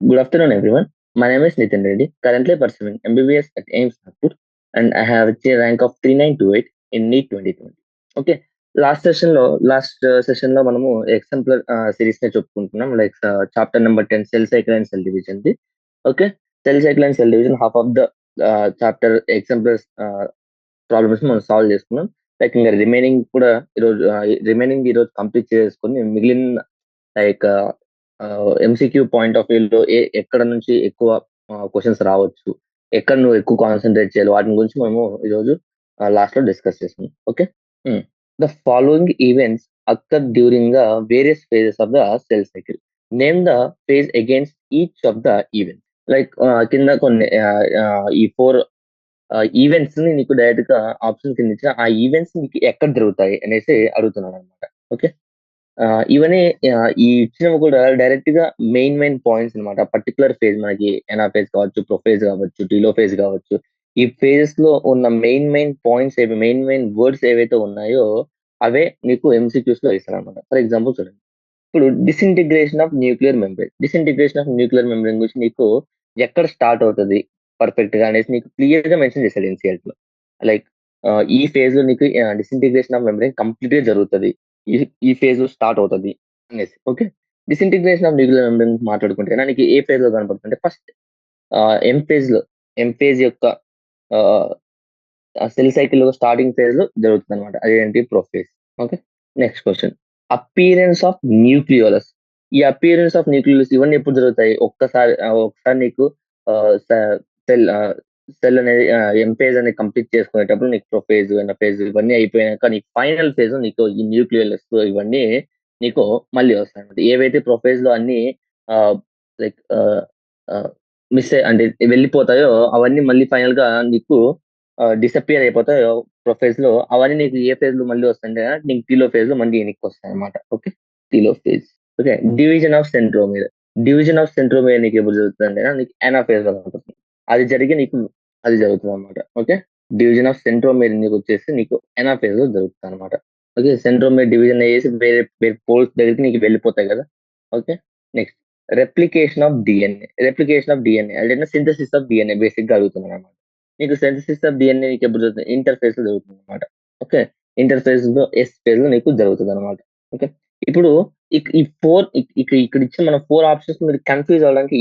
Good afternoon, everyone. My name is Nitin Reddy, currently pursuing MBBS at AIMS Nagpur, and I have a rank of 3928 in NEET 2020. Okay, last session లో మనము exemplar series నే చెప్పుకుంటున్నాం. Like chapter number 10 cell cycle and cell division the. Okay, cell cycle and cell division half of the chapter exemplar problems మనం solve చేసుకున్నాం. Like ఇంకా remaining ఈరోజు complete చేసుకుని మిగిలిన లైక్ ఎంసీక్యూ పాయింట్ ఆఫ్ వ్యూలో ఎక్కడ నుంచి ఎక్కువ క్వశ్చన్స్ రావచ్చు, ఎక్కడ నువ్వు ఎక్కువ కాన్సన్ట్రేట్ చేయాలి, వాటి గురించి మనము ఈరోజు లాస్ట్ లో డిస్కస్ చేస్తున్నాం. Okay, the following events occur during the various phases of the cell cycle. Name the phase against each of the event. Like కింద కొన్ని ఈ 4 ఈవెంట్స్ ని నీకు డైరెక్ట్ గా ఆప్షన్ కింద ఇచ్చిన ఆ ఈవెంట్స్ నీకు ఎక్కడ జరుగుతాయి అనేసి అడుగుతున్నాను అనమాట. ఓకే, ఇవన్నీ ఈ ఇచ్చినవి కూడా డైరెక్ట్ గా మెయిన్ పాయింట్స్ అన్నమాట. పర్టికులర్ ఫేజ్ మనకి ఎనాఫేజ్ కావచ్చు, ప్రొఫేజ్ కావచ్చు, టీలోఫేజ్ కావచ్చు. ఈ ఫేజెస్ లో ఉన్న మెయిన్ పాయింట్స్ మెయిన్ వర్డ్స్ ఏవైతే ఉన్నాయో అవే నీకు ఎంసీక్యూస్ లో ఇస్తారు అనమాట. ఫర్ ఎగ్జాంపుల్ చూడండి, ఇప్పుడు డిసింటిగ్రేషన్ ఆఫ్ న్యూక్లియర్ మెంబ్రెయిన్ గురించి నీకు ఎక్కడ స్టార్ట్ అవుతుంది పర్ఫెక్ట్ గా అనేసి నీకు క్లియర్ గా మెన్షన్ చేశాడు ఎన్సీఎల్టీ లో. లైక్ ఈ ఫేజ్ లో నీకు డిసింటిగ్రేషన్ ఆఫ్ మెంబ్రెయిన్ కంప్లీట్ గా జరుగుతుంది, ఈ ఈ ఫేజ్ లో స్టార్ట్ అవుతుంది అనేసి. Okay, disintegration of nuclear membrane మాట్లాడుకుంటే నీకు ఏ ఫేజ్ లో కనపడుతుంది? ఫస్ట్ ఎం ఫేజ్ లో, ఎం ఫేజ్ యొక్క సెల్ సైకిల్ స్టార్టింగ్ ఫేజ్ లో జరుగుతుంది అనమాట. అదేంటి? Prophase. Okay, next question, appearance of nucleolus. ఈ అపియరెన్స్ ఆఫ్ న్యూక్లియోలస్ ఇవన్నీ ఎప్పుడు జరుగుతాయి? ఒకసారి నీకు సెల్ సెల్ అనేది ఎం ఫేజ్ అనేది కంప్లీట్ చేసుకునేటప్పుడు నీకు ప్రొఫేజ్, ఎనఫేజ్ ఇవన్నీ అయిపోయాక నీకు ఫైనల్ ఫేజ్ నీకు ఈ న్యూక్లియోలస్ ఇవన్నీ నీకు మళ్ళీ వస్తాయి అనమాట. ఏవైతే ప్రొఫేజ్ లో అన్ని లైక్ అంటే వెళ్ళిపోతాయో అవన్నీ మళ్ళీ ఫైనల్ గా నీకు డిసపియర్ అయిపోతాయో ప్రొఫేజ్ లో, అవన్నీ నీకు ఏ ఫేజ్ లో మళ్ళీ వస్తాయంటే నీకు టీలో ఫేజ్ లో మళ్ళీ వెనక్కి వస్తాయి అనమాట. ఓకే, టీలో phase. Okay, division of centromere. Division of centromere నీకు ఎప్పుడు జరుగుతుంది అంటే నీకు ఎనాఫేజ్ లో కనపడుతుంది. అది జరిగి నీకు అది జరుగుతుంది అనమాట. ఓకే, డివిజన్ ఆఫ్ సెంట్రోమియర్ నీకు వచ్చేసి నీకు ఎనాఫేజ్ లో జరుగుతుంది అనమాట. ఓకే, సెంట్రోమియర్ డివిజన్ అయ్యేసి వేరే వేరే పోల్స్ దగ్గరికి నీకు వెళ్ళిపోతాయి కదా. Okay, next replication of DNA అంటే సింథసిస్ ఆఫ్ డిఎన్ఏ బేసిక్ గా అడుగుతున్నాను అనమాట. నీకు సింథసిస్ ఆఫ్ డిఎన్ఏ నీకు ఎప్పుడు జరుగుతుంది? ఇంటర్ఫేస్ లో జరుగుతుంది అనమాట. ఓకే, ఇంటర్ఫేస్ లో ఎస్ ఫేజ్ లో నీకు జరుగుతుంది అనమాట. ఓకే, ఇప్పుడు ఈ ఫోర్ ఇక్కడ ఇచ్చిన మన 4 ఆప్షన్స్ మీరు కన్ఫ్యూజ్ అవడానికి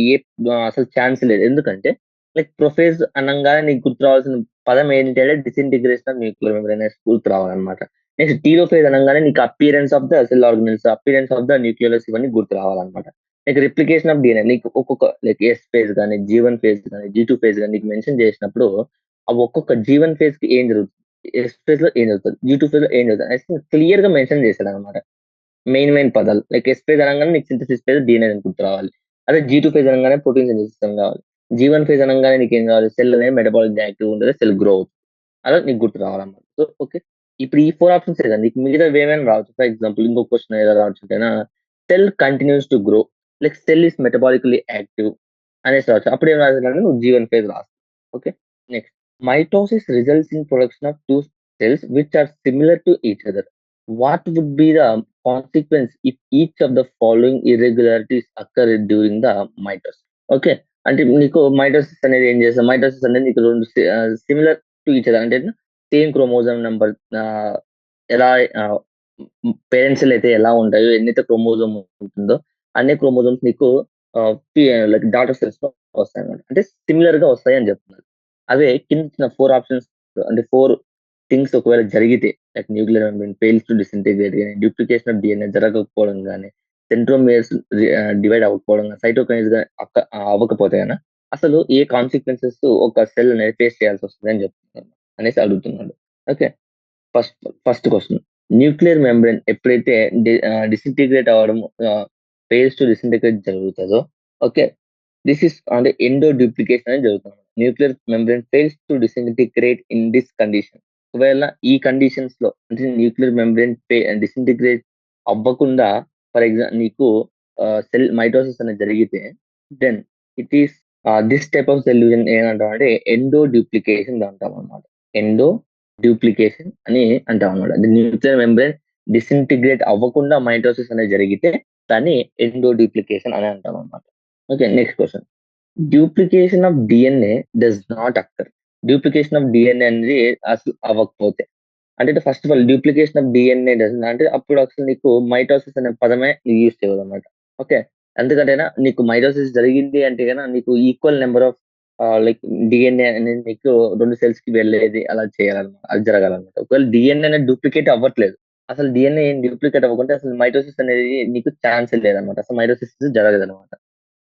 అసలు ఛాన్స్ లేదు. ఎందుకంటే లైక్ ప్రొఫేజ్ అనగానే నీకు గుర్తు రావాల్సిన పదం ఏంటంటే డిసింటిగ్రేషన్ ఆఫ్ న్యూక్లియర్ మెంబ్రేన్ అనే గుర్తు రావాలన్నమాట. నెక్స్ట్ టీలోఫేజ్ అనగానే నీకు appearance of the cell organelles, appearance of the nucleus ఇవన్నీ గుర్తు రావాలన్నమాట. నీకు రిప్లికేషన్ ఆఫ్ డిఎన్ఏ నీకు ఒక్కొక్క లైక్ ఎస్ ఫేజ్ కానీ, G1 ఫేజ్ కానీ, G2 ఫేజ్ కానీ నీకు మెన్షన్ చేసినప్పుడు ఆ ఒక్కొక్క G1 ఫేజ్ కి ఏం జరుగుతుంది, ఎస్ ఫేజ్ లో ఏం జరుగుతుంది, G2 ఫేజ్ లో ఏం జరుగుతుంది క్లియర్ గా మెన్షన్ చేశాడు అనమాట. మెయిన్ పదాలు లైక్ ఎస్ ఫేజ్ అనగానే నీకు సింథసిస్ ఫేజ్ డిఎన్ఏ గుర్తు రావాలి. అదే G2 ఫేజ్ అనగానే ప్రోటీన్ సింథసిస్ కావాలి. G1 ఫేజ్ అనగానే నీకు ఏం కావాలి? సెల్ అనేది మెటబాలిక్ యాక్టివ్ ఉంటుంది, సెల్ గ్రో అవుతుంది. అలా నీకు గుర్తు రావాలన్నమాట. సో ఓకే, ఇప్పుడు ఈ 4 ఆప్షన్స్ కదా నీకు మిగతా ఏమైనా రావచ్చు. ఫర్ ఎగ్జాంపుల్ ఇంకో క్వశ్చన్ ఎలా రావచ్చు అంటే cell continues to grow, like cell is metabolically active అనేసి రావచ్చు. అప్పుడు ఏం రాసాలంటే నువ్వు G1 ఫేజ్ రాస్తావు. Okay, next mitosis results in production of 2 cells which are similar to each other. What would be the consequence if each of the following irregularities occur during the mitosis? Okay, అంటే నీకు mitosis అనేది ఏం చేస్తాం? Mitosis అనేది నీకు రెండు similar to each other అంటే same chromosome number ఎలా పేరెంట్స్ అయితే ఎలా ఉంటాయో, ఎన్నైతే క్రోమోజోమ్ ఉంటుందో అన్ని క్రోమోజోమ్స్ నీకు లైక్ డాటర్ సెల్స్ లో వస్తాయి అనమాట. అంటే సిమిలర్ గా వస్తాయి అని చెప్తున్నారు. అవే కింద 4 ఆప్షన్స్ అంటే 4 థింగ్స్ ఒకవేళ జరిగితే like nuclear membrane fails to disintegrate కానీ, డ్యూప్లికేషన్ ఆఫ్ డిఎన్ఏ జరగకపోవడం కానీ, సెంట్రోమియర్స్ డివైడ్ అవ్వకపోవడం కానీ, సైటోకైన్స్ అవ్వకపోతే అయినా అసలు ఏ కాన్సిక్వెన్సెస్ ఒక సెల్ అనేది ఫేస్ చేయాల్సి వస్తుంది అని చెప్తున్నారు అనేసి అడుగుతున్నాడు. Okay, first first question, nuclear membrane ఎప్పుడైతే డిసింటిగ్రేట్ అవ్వడం ఫెయిల్స్ టు డిసింటిగ్రేట్ జరుగుతుందో, ఓకే, దిస్ ఇస్ అంటే ఎండో డూప్లికేషన్ అనేది జరుగుతుంది. Nuclear membrane fails to disintegrate in this condition. ఒకవేళ ఈ కండిషన్స్ లో అంటే న్యూక్లియర్ మెంబ్రేన్ డిసింటిగ్రేట్ అవ్వకుండా ఫర్ ఎగ్జాంపుల్ నీకు సెల్ మైటోసిస్ అనేది జరిగితే then it is this type of solution ఏమంటాం అంటే ఎండో డూప్లికేషన్ అంటాం అనమాట. ఎండో డూప్లికేషన్ అని అంటాం అనమాట. న్యూక్లియర్ మెంబ్రేన్ డిసింటిగ్రేట్ అవ్వకుండా మైటోసిస్ అనేది జరిగితే దాన్ని ఎండో డూప్లికేషన్ అని అంటాం అనమాట. Okay. Next question. Duplication of DNA does not అక్కర్. Duplication of DNA అనేది అసలు అవ్వకపోతే. అంటే first of all duplication of DNA does అంటే అప్పుడు అసలు నీకు మైటోసిస్ అనే పదమే యూజ్ చేయవన్నమాట. ఓకే. ఎందుకంటేనా నీకు మైటోసిస్ జరిగింది అంటే గన నీకు equal number of like DNA అనేది నీకు 2 సెల్స్‌కి వెళ్ళేది అలా చేయాలన్నమాట. అది జరగాలన్నమాట. ఒకవేళ డీఎన్ఏ అనేది డూప్లికేట్ అవ్వట్లేదు. అసలు డీఎన్ఏ ఏం డూప్లికేట్ అవ్వకుంటే అసలు మైటోసిస్ అనేది నీకు ఛాన్సే లేదన్నమాట. అసలు మైటోసిస్ జరగదన్నమాట.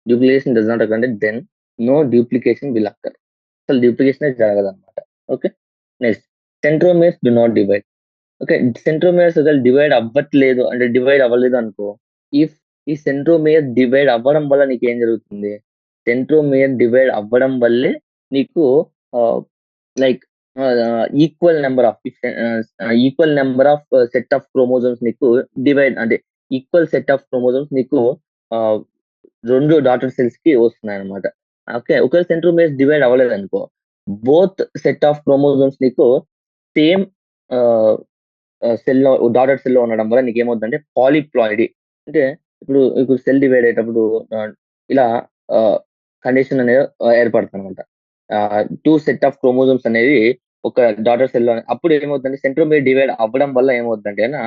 డ్యూప్లికేషన్ డస్ నాట్ అక్కర్ అంటే then no duplication will occur. అసలు డ్యూప్లికేషనే జరగదన్నమాట. Okay. Next centromeres do not divide. Okay. Centromeres ఒకవేళ డివైడ్ అవ్వట్లేదు అంటే డివైడ్ అవ్వలేదు అనుకో. ఇఫ్ ఈ సెంట్రోమియర్ డివైడ్ అవ్వడం వల్ల నీకేం జరుగుతుంది? సెంట్రోమియర్ డివైడ్ అవ్వడం వల్లే నీకు ah, like equal number of set of chromosomes నీకు డివైడ్ అంటే ఈక్వల్ సెట్ ఆఫ్ క్రోమోజోమ్స్ నీకు ఆహ్, 2 డాటర్ సెల్స్‌కి వస్తున్నాయన్నమాట. ఓకే. ఒకవేళ సెంట్రోమియర్స్ డివైడ్ అవ్వలేదనుకో, బోత్ సెట్ ఆఫ్ క్రోమోజోమ్స్ నీకు సేమ్ ఆహ్ సెల్‌లో డాటెడ్ సెల్‌లో ఉండడం వల్ల నీకేమవుద్దంటే పాలీప్లాయిడీ అంటే ఇప్పుడు సెల్ డివైడ్ అయ్యేటప్పుడు ఆహ్, ఇలా ఆహ్, కండిషన్ అనేది ఏర్పడుతుందనమాట. 2 సెట్ ఆఫ్ క్రోమోజోమ్స్ అనేది ఒక డాటర్ సెల్‌లో అప్పుడు ఏమవుతుందంటే సెంట్రోమియర్ డివైడ్ అవ్వడం వల్ల ఏమవుద్దంటేనా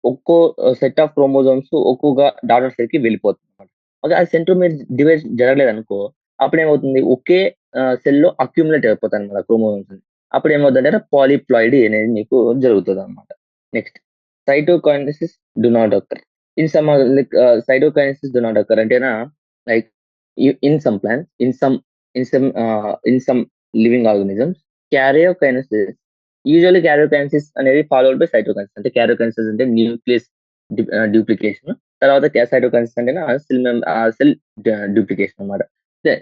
ఒక్కో సెట్ ఆఫ్ క్రోమోజోమ్స్ ఒక్కొక్క డాటర్ సెల్‌కి వెళ్ళిపోతుందన్నమాట. అదే ఆ సెంట్రోమియర్ డివైడ్ జరగలేదనుకో అప్పుడేమవుతుంది ఒకే సెల్‌లో అక్యుములేట్ అయిపోతాయన్నమాట క్రోమోజోమ్స్. అప్పుడేమవుద్దంటే పాలీప్లాయిడీ అనేది నీకు జరుగుతదన్నమాట. Next cytokinesis do not occur. In some cytokinesis do not occur అంటేనా like in some plants, in some living organisms karyokinesis usually karyokinesis అనేది ఫాలోడ్ బై సైటోకైనెసిస్. అంటే క్యారియోకైనెసిస్ అంటే nucleus duplication. తర్వాత cytokinesis అంటేనా cell duplication అన్నమాట.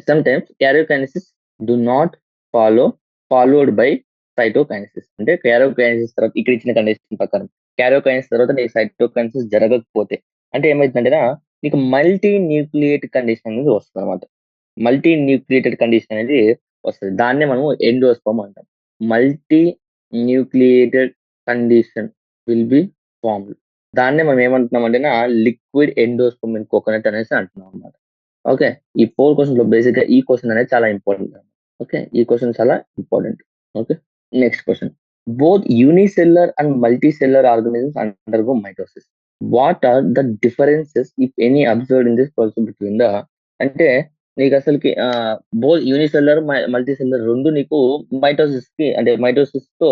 Sometimes karyokinesis do not follow followed by cytokinesis. అంటే karyokinesis తర్వాత ఇక్కడ ఇచ్చిన కండిషన్ ప్రకారం క్యారియోకైనెసిస్ తర్వాత నీకు సైటోకైనెసిస్ జరగకపోతే అంటే ఏమైతుందంటేనా నీకు మల్టీ న్యూక్లియేట్ కండిషన్ అనేది వస్తదనమాట. మల్టీ న్యూక్లియేటెడ్ కండిషన్ అనేది వస్తది. దాన్నే మనము ఎండోస్పెర్మ్ అంటాం. Multi nucleated condition will be formed. దాన్నే మనం ఏమంటున్నామంటేనా లిక్విడ్ ఎండోస్పెర్మ్ ఇన్ కోకోనట్ అనేసి అంటున్నాం అన్నమాట. ఓకే. ఈ 4 క్వెషన్స్‌లో బేసిక్‌గా ఈ క్వెషన్ అనేది చాలా ఇంపార్టెంట్. ఓకే. ఈ క్వెషన్ చాలా important. Okay. Next question. Both unicellular and multicellular organisms undergo mitosis. What are the differences, if any, observed in this process between the అంటే నీకసలకి బోత్ యూనిసెల్యులర్, మల్టీసెల్యులర్ 2 నీకు మైటోసిస్‌కి అంటే మైటోసిస్‌తో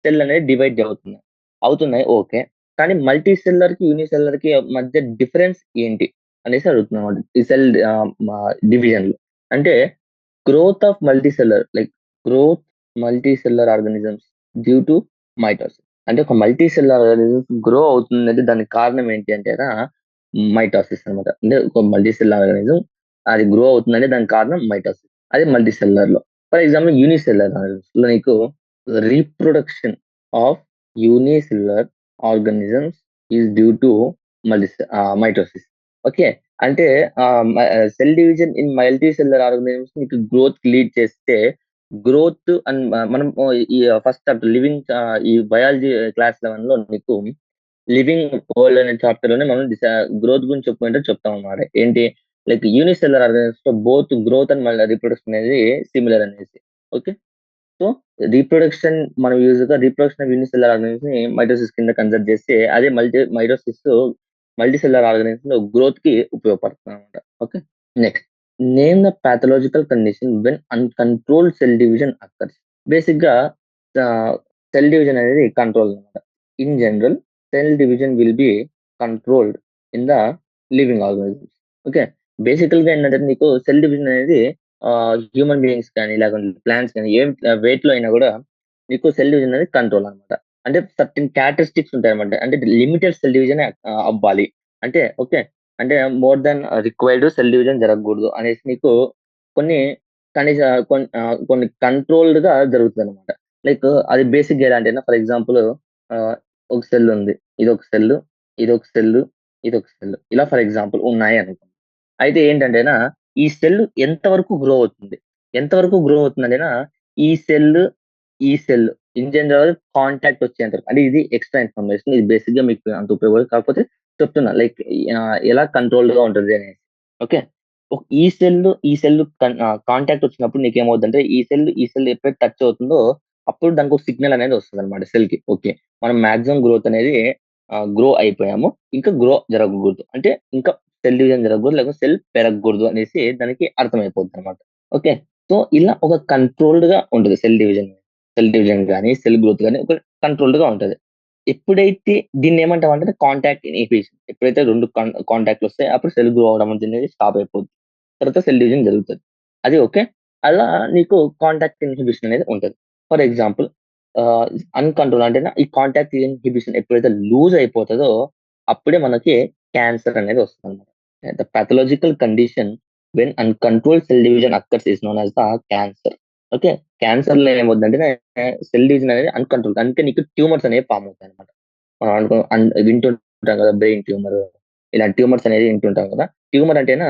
సెల్ అనేది divide అవుతున్నాయి. Okay. కానీ మల్టీసెల్యులర్‌కి, యూనిసెల్యులర్‌కి మధ్య difference ఏంటి? అనేసి అడుగుతున్నామన్నమాట. ఈ సెల్ డివిజన్‌లో. అంటే growth of multicellular like growth multicellular organisms due to mitosis. అంటే ఒక మల్టీసెల్యులర్ ఆర్గానిజం గ్రో అవుతుందంటే దానికి కారణం ఏంటి అంటేనా మైటోసిస్ అన్నమాట. అంటే ఒక మల్టీసెల్యులర్ ఆర్గానిజం అది గ్రో అవుతుందంటే దానికి కారణం మైటోసిస్. అదే మల్టీసెల్యులర్‌లో. ఫర్ ఎగ్జాంపుల్ యూనిసెల్యులర్ ఆర్గానిజమ్స్‌లో నీకు reproduction of unicellular organisms is due to mitosis. Okay. అంటే cell division in multicellular organisms నీకు గ్రోత్‌కి లీడ్ చేస్తే గ్రోత్ అండ్ మనం ఈ ఫస్ట్ చాప్టర్ ఈ బయాలజీ క్లాస్ 11లో నీకు లివింగ్ వరల్డ్ అనే చాప్టర్ లోనే మనం గ్రోత్ గురించి చెప్పుకుంటే చెప్తామన్నమాట. ఏంటి లైక్ యూనిసెల్యులర్ ఆర్గానిజమ్స్ లో బోత్ గ్రోత్ అండ్ రీప్రొడక్షన్ అనేది సిమిలర్ అనేసి. ఓకే. సో మనం యూజువల్‌గా రీప్రొడక్షన్ ఆఫ్ యూనిసెల్యులర్ ఆర్గానిజమ్స్‌ని మైటోసిస్ కింద కన్సిడర్ చేస్తే అదే మైటోసిస్ మల్టీసెల్యులర్ ఆర్గానిజమ్స్‌లో గ్రోత్‌కి ఉపయోగపడుతుందన్నమాట. Okay. Next name the pathological condition when uncontrolled cell division occurs. బేసిక్‌గా సెల్ డివిజన్ అనేది కంట్రోల్ అన్నమాట. In general cell division will be controlled in the living organisms. Okay. బేసికల్‌గా ఏంటంటే నీకు సెల్ డివిజన్ అనేది హ్యూమన్ బీయింగ్స్ కానీ లేకుంటే ప్లాంట్స్ కానీ ఏం వేటిలో అయినా కూడా నీకు సెల్ డివిజన్ అనేది కంట్రోల్ అన్నమాట. అంటే సర్టెన్ క్యారెక్టరిస్టిక్స్ ఉంటాయన్నమాట. అంటే లిమిటెడ్ సెల్ డివిజనే అవ్వాలి. అంటే ఓకే. అంటే more than required cell division జరగకూడదు అనేసి నీకు కొన్ని కొన్ని కంట్రోల్డ్‌గా జరుగుతదనమాట. లైక్ అది బేసిక్‌గా ఎలా అంటేనా ఫర్ ఎగ్జాంపుల్ ఒక సెల్ ఉంది. ఇదొక సెల్లు, ఇదొక సెల్లు, ఇదొక సెల్లు. ఇలా ఫర్ ఎగ్జాంపుల్ ఉన్నాయి అనుకోండి. అయితే ఏంటంటేనా ఈ సెల్ ఎంత వరకు గ్రో అవుతుంది? ఎంత వరకు గ్రో అవుతుందంటేనా ఈ సెల్, ఈ సెల్ ఇన్ జనరల్ కాంటాక్ట్ వచ్చేంత వరకు. అంటే ఇది ఎక్స్‌ట్రా ఇన్ఫర్మేషన్. ఇది బేసిక్‌గా మీకు అంత ఉపయోగపడదు. కాకపోతే చెప్తున్నా లైక్ ఎలా కంట్రోల్డ్‌గా ఉంటది అనేసి. ఓకే. ఈ సెల్ కాంటాక్ట్ వచ్చినప్పుడు నీకేమవుద్దంటే ఈ సెల్ ఎప్పుడైతే టచ్ అవుతుందో అప్పుడు దానికి ఒక సిగ్నల్ అనేది వస్తదనమాట సెల్‌కి. ఓకే. మనం మాక్సిమం గ్రోత్ అనేది గ్రో అయిపోయాము. ఇంకా గ్రో జరగకూడదు. అంటే ఇంకా సెల్ డివిజన్ జరగకూడదు. లేకపోతే సెల్ పెరగకూడదు అనేసి దానికి అర్థమైపోద్దనమాట. ఓకే. సో, ఇలా ఒక కంట్రోల్డ్‌గా ఉంటది సెల్ డివిజన్. సెల్ డివిజన్ గాని, సెల్ గ్రోత్ గాని ఒక కంట్రోల్డ్‌గా ఉంటది. ఎప్పుడైతే దీన్నేమంటామంటే కాంటాక్ట్ ఇన్హిబిషన్. ఎప్పుడైతే 2 కాంటాక్ట్‌లొస్తాయో అప్పుడు సెల్ గ్రో అవ్వడం అనేది స్టాప్ అయిపోద్ది. తర్వాత సెల్ డివిజన్ జరుగుతది. అది ఓకే. అలా నీకు కాంటాక్ట్ ఇన్హిబిషన్ అనేది ఉంటది. ఫర్ ఎగ్జాంపుల్ ఆహ్, అన్‌కంట్రోల్ అంటే ఈ కాంటాక్ట్ ఇన్హిబిషన్ ఎప్పుడైతే లూజ్ అయిపోతదో అప్పుడే మనకి క్యాన్సర్ అనేది వస్తదన్నమాట. The pathological condition when uncontrolled cell division occurs is known as the cancer. Okay. క్యాన్సర్‌లో ఏమవుద్దంటే సెల్ డివిజన్ అనేది అన్‌కంట్రోల్ అందుకే నీకు ట్యూమర్స్ అనేవి ఫార్మ్ అవుతాయన్నమాట. మనం వింటుంటాం కదా! బ్రెయిన్ ట్యూమర్ ఇలాంటి ట్యూమర్స్ అనేది వింటుంటాం కదా! ట్యూమర్ అంటేనా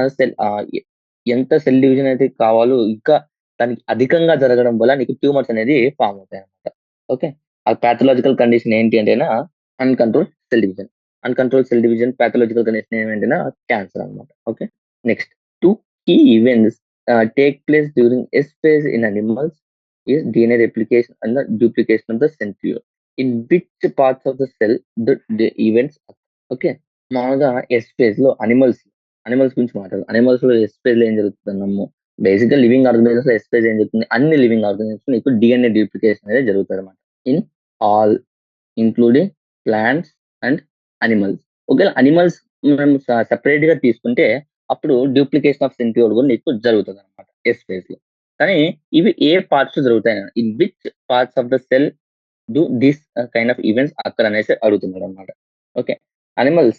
ఎంత సెల్ డివిజన్ అయితే కావాలో ఇంకా దానికి అధికంగా జరగడం వల్ల నీకు ట్యూమర్స్ అనేది ఫార్మ్ అవుతాయన్నమాట. ఓకే. ఆ పాథలాజికల్ కండిషన్ ఏంటి అంటేనా uncontrolled cell division. Uncontrolled cell division pathological condition ఏమంటేనా క్యాన్సర్ అన్నమాట. Okay. Next 2 key events take place during S phase in animals is DNA replication and the duplication of the centriole. In which parts of the cell the events okay. మామూలుగా S ఫేజ్‌లో animals గురించి మాట్లాడదాం. అనిమల్స్‌లో yes ఫేజ్‌లో ఏం జరుగుతుందన్నాము. బేసిక్‌గా living ఆర్గానిజమ్స్‌లో yes phase ఏం జరుగుతుంది? అన్ని లివింగ్ ఆర్గానిజమ్స్‌లో నీకు డీఎన్ఏ డూప్లికేషన్ అనేది జరుగుతదన్నమాట. In all including plants and animals. ఒకవేళ అనిమల్స్ మనం సెపరేట్‌గా తీసుకుంటే అప్పుడు డూప్లికేషన్ ఆఫ్ సెంట్రియోల్ కూడా నీకు జరుగుతదన్నమాట ఎస్ ఫేజ్‌లో. కానీ ఇవి ఏ పార్ట్స్‌లో జరుగుతాయి? In which parts of the cell do this kind of events occur అనేసి అడుగుతున్నాడన్నమాట. Okay. Animal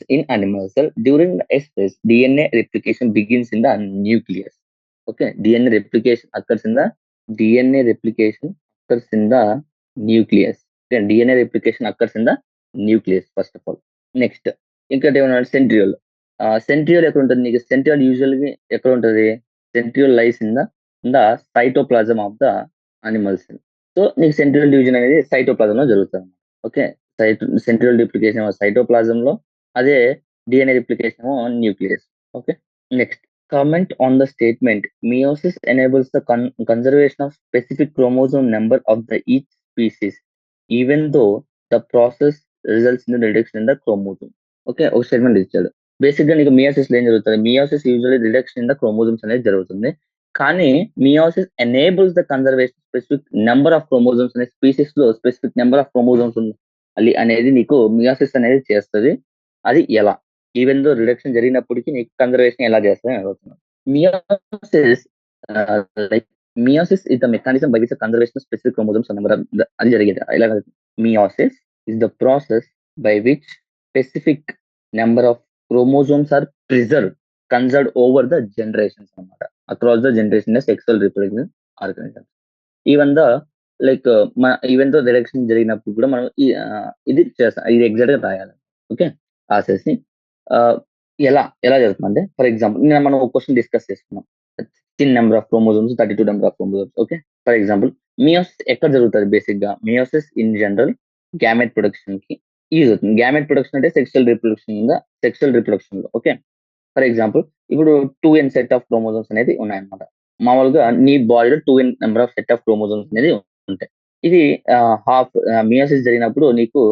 cell during the S phase, DNA replication begins in the nucleus. Okay, DNA replication occurs in the nucleus. Okay, DNA replication occurs in the nucleus first of all. Next, ఇంకోటి ఏమన్నా centriole. Centriole ఎక్కడ ఉంటుంది నీకు? Centriole యూజువల్‌గా ఎక్కడ ఉంటది? Centriole lies in the cytoplasm of the animal cell. So, నీకు centriole division అనేది సైటోప్లాజంలో జరుగుతది. ఓకే. సెంట్రియోల్ రిప్లికేషన్ సైటోప్లాజంలో అదే డీఎన్ఏ రిప్లికేషన్ ఏమో nucleus. Okay. Next comment on the statement meiosis enables the conservation of specific chromosome number of the each species even though the process results in the reduction in the chromosome. Okay. ఒక statement ఇచ్చాడు. బేసిక్‌గా నీకు మియోసిస్‌లో ఏం జరుగుతది? Meiosis usually reduction in the chromosomes అనేది జరుగుతుంది. కానీ meiosis enables the conservation specific number of chromosomes అనే స్పీసీస్‌లో స్పెసిఫిక్ నంబర్ ఆఫ్ క్రోమోజోమ్స్ అనేది నీకు మియోసిస్ అనేది చేస్తది. అది ఎలా? ఈవెన్ దో రిడక్షన్ జరిగినప్పటికి నీకు కన్జర్వేషన్ ఎలా చేస్తదని అడుగుతున్నాను. Meiosis ah, like meiosis is the mechanism by which the conservation of specific chromosomes number of the అది జరిగేది. ఎలాగ meiosis is the process by which specific number of chromosomes are conserved over the generations అన్నమాట. Across the generation sexual reproduction organism. Even the like even though reduction జరిగినప్పుడు కూడా మనం ఇది చేస్తాం. ఇది ఎగ్జాక్ట్‌గా రాయాలి. ఓకే. రాసేసి ఎలా జరుగుతుందంటే ఫర్ ఎగ్జాంపుల్ నిన్న మనం ఒక క్వెషన్ డిస్కస్ చేసుకున్నాం. 16 number of chromosomes, 32 number of chromosomes. Okay. For example meiosis ఎక్కడ జరుగుతది బేసిక్‌గా? మియోసిస్ ఇన్ జనరల్ గ్యామెట్ ప్రొడక్షన్‌కి యూజ్ అవుతుంది. గ్యామెట్ ప్రొడక్షన్ అంటే సెక్సువల్ రిప్రొడక్షన్‌లో. ఓకే. ఫర్ ఎగ్జాంపుల్ ఇప్పుడు 2n సెట్ ఆఫ్ క్రోమోజోమ్స్ అనేది ఉన్నాయన్నమాట. మామూలుగా నీ బాడీలో 2n number of set of chromosomes అనేది ఉంటాయి. ఇది మియోసిస్ జరిగినప్పుడు నీకు